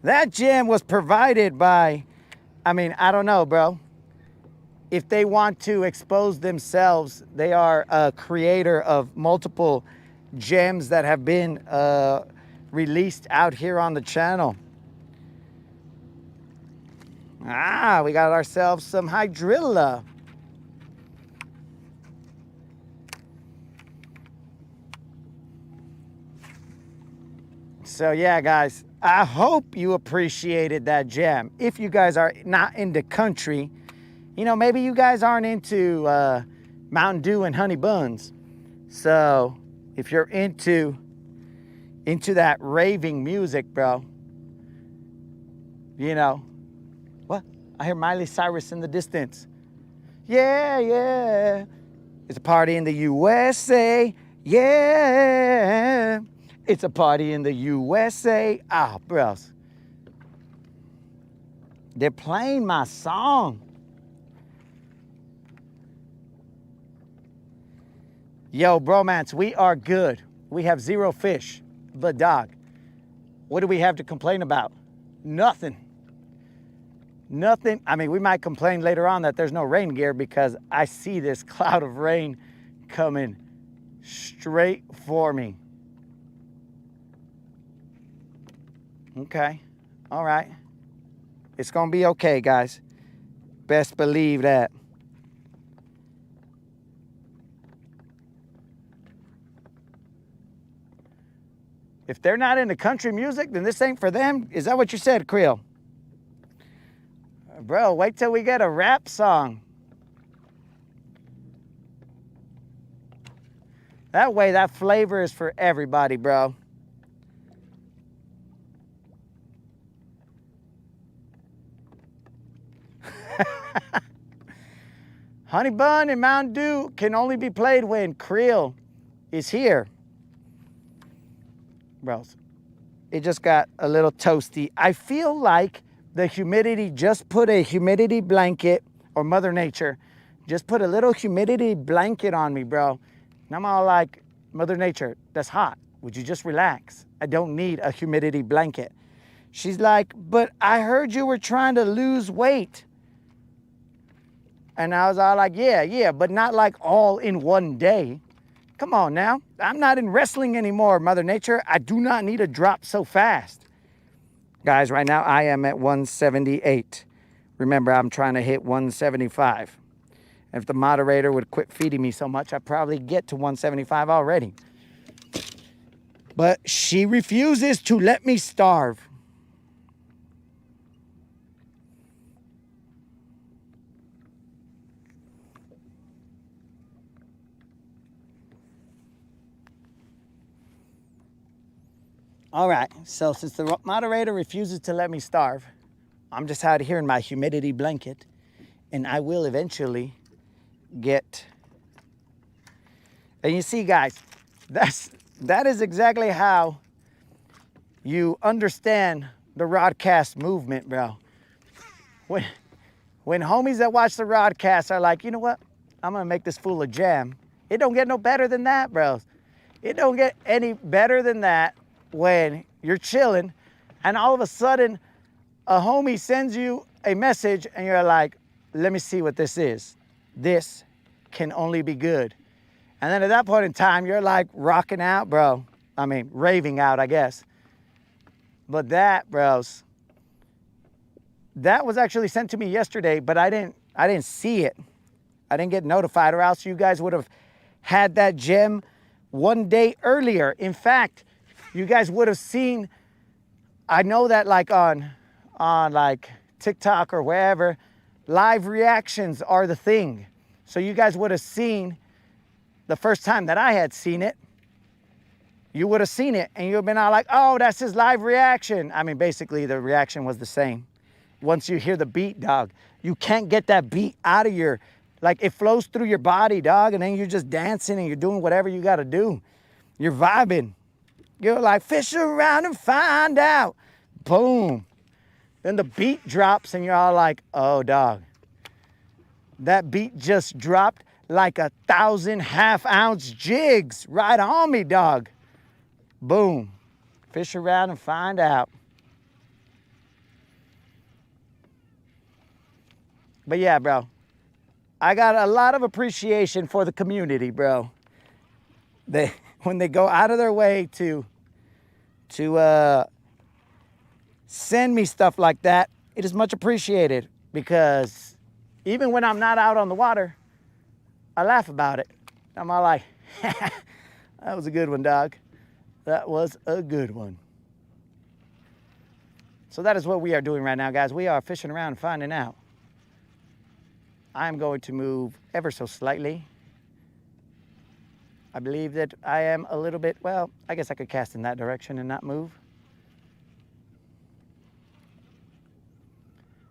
That gem was provided by, I mean, I don't know, bro. If they want to expose themselves, they are a creator of multiple gems that have been released out here on the channel. Ah, we got ourselves some hydrilla. So yeah, guys, I hope you appreciated that gem. If you guys are not into country, you know, maybe you guys aren't into Mountain Dew and honey buns. So if you're into that raving music, bro, you know, what? I hear Miley Cyrus in the distance. Yeah, yeah. It's a party in the USA. Yeah. It's a party in the USA. Ah, bros. They're playing my song. Yo, bromance, we are good. We have 0 fish. But dog, what do we have to complain about? Nothing. Nothing. I mean, we might complain later on that there's no rain gear because I see this cloud of rain coming straight for me. Okay. All right. It's going to be okay, guys. Best believe that. If they're not into country music, then this ain't for them. Is that what you said, Creel? Bro, wait till we get a rap song. That way, that flavor is for everybody, bro. Honey Bun and Mountain Dew can only be played when Creel is here. Bros, it just got a little toasty. I feel like the humidity just put a humidity blanket, or Mother Nature, just put a little humidity blanket on me, bro. And I'm all like, Mother Nature, that's hot. Would you just relax? I don't need a humidity blanket. She's like, but I heard you were trying to lose weight. And I was all like, yeah, but not like all in one day. Come on now. I'm not in wrestling anymore, Mother Nature. I do not need to drop so fast. Guys, right now I am at 178. Remember, I'm trying to hit 175. If the moderator would quit feeding me so much, I'd probably get to 175 already. But she refuses to let me starve. All right, so since the moderator refuses to let me starve, I'm just out here in my humidity blanket, and I will eventually get. And you see, guys, that is exactly how you understand the Rodcast movement, bro. When homies that watch the Rodcast are like, you know what? I'm gonna make this fool a jam. It don't get no better than that, bro. It don't get any better than that when you're chilling and all of a sudden a homie sends you a message and you're like, let me see what this is. This can only be good. And then at that point in time, you're like rocking out, bro. I mean, raving out, I guess. But that, bros, that was actually sent to me yesterday, but I didn't see it. I didn't get notified, or else you guys would have had that gem one day earlier. In fact, you guys would have seen, I know that like on like TikTok or wherever, live reactions are the thing. So you guys would have seen the first time that I had seen it, you would have seen it and you would have been all like, oh, that's his live reaction. I mean, basically the reaction was the same. Once you hear the beat, dog, you can't get that beat out of your, like it flows through your body, dog, and then you're just dancing and you're doing whatever you got to do. You're vibing. You're like, fish around and find out. Boom. Then the beat drops and you're all like, oh, dog. That beat just dropped like 1,000 half-ounce jigs right on me, dog. Boom. Fish around and find out. But yeah, bro. I got a lot of appreciation for the community, bro. When they go out of their way to send me stuff like that, it is much appreciated, because even when I'm not out on the water, I laugh about it. I'm all like, that was a good one, dog. That was a good one. So that is what we are doing right now, guys. We are fishing around and finding out. I am going to move ever so slightly. I believe that I am a little bit, well, I guess I could cast in that direction and not move.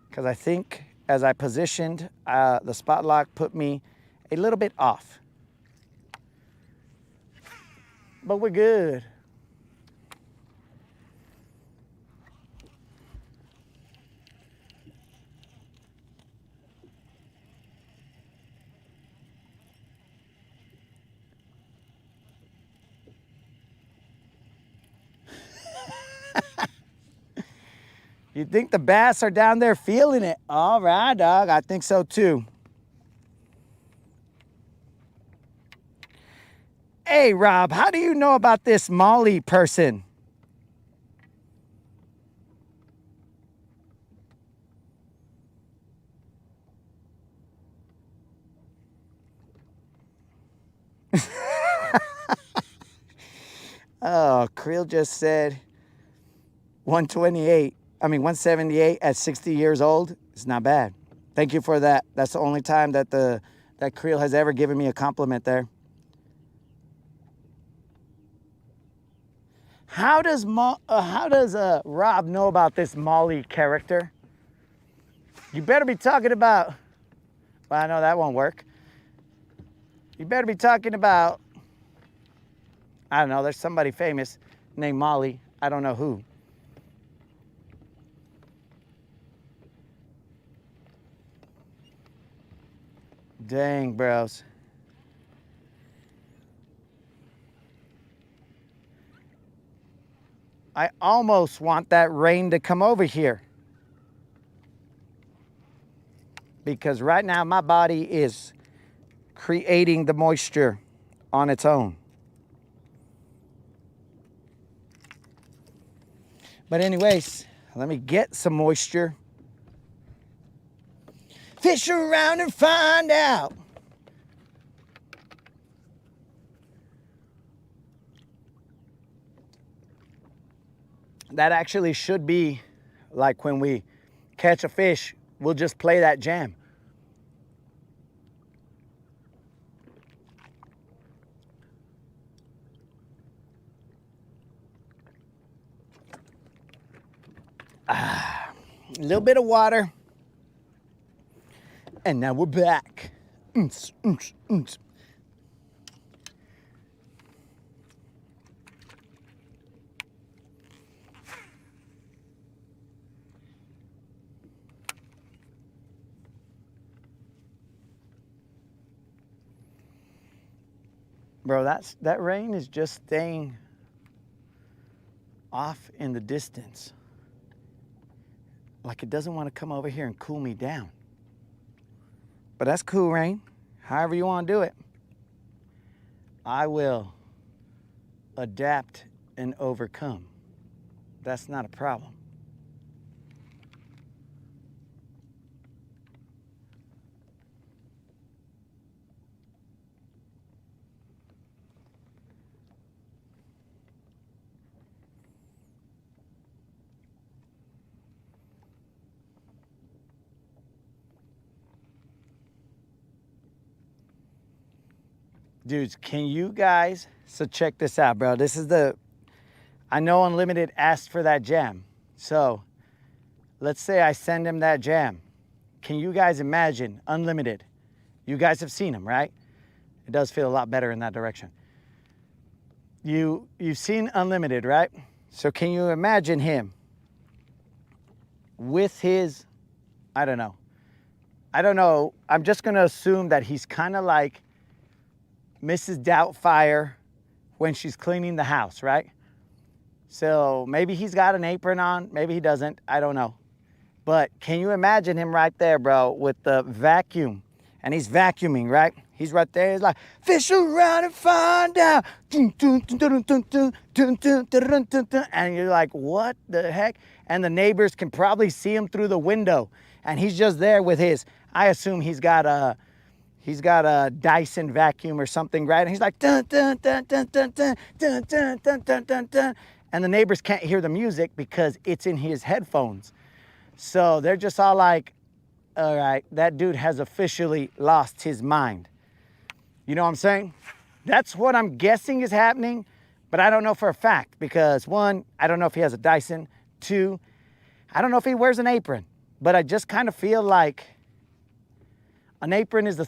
Because I think as I positioned, the spot lock put me a little bit off. But we're good. You think the bass are down there feeling it? All right, dog. I think so too. Hey, Rob, how do you know about this Molly person? Oh, Creel just said 178 at 60 years old. It's not bad. Thank you for that. That's the only time that that Creel has ever given me a compliment there. How does Rob know about this Molly character? You better be talking about. Well, I know that won't work. You better be talking about. I don't know. There's somebody famous named Molly. I don't know who. Dang, bros. I almost want that rain to come over here. Because right now my body is creating the moisture on its own. But anyways, let me get some moisture. Fish around and find out. That actually should be like when we catch a fish, we'll just play that jam. A little bit of water. And now we're back. Bro, that rain is just staying off in the distance. Like it doesn't want to come over here and cool me down. But that's cool, rain. However you want to do it. I will adapt and overcome. That's not a problem. Dudes, can you guys, so check this out, bro. This is I know Unlimited asked for that jam. So let's say I send him that jam. Can you guys imagine Unlimited? You guys have seen him, right? It does feel a lot better in that direction. You've seen Unlimited, right? So can you imagine him with his, I don't know. I'm just going to assume that he's kind of like Mrs. Doubtfire when she's cleaning the house, right? So maybe he's got an apron on, maybe he doesn't, I don't know. But can you imagine him right there, bro, with the vacuum? And he's vacuuming, right? He's right there, he's like, fish around and find out. And you're like, what the heck? And the neighbors can probably see him through the window. And he's just there with his, I assume he's got a Dyson vacuum or something, right? And he's like, dun, dun, dun, dun, dun, dun, dun, dun, dun, dun, dun, dun. And the neighbors can't hear the music because it's in his headphones. So they're just all like, all right, that dude has officially lost his mind. You know what I'm saying? That's what I'm guessing is happening, but I don't know for a fact because one, I don't know if he has a Dyson. Two, I don't know if he wears an apron, but I just kind of feel like an apron is the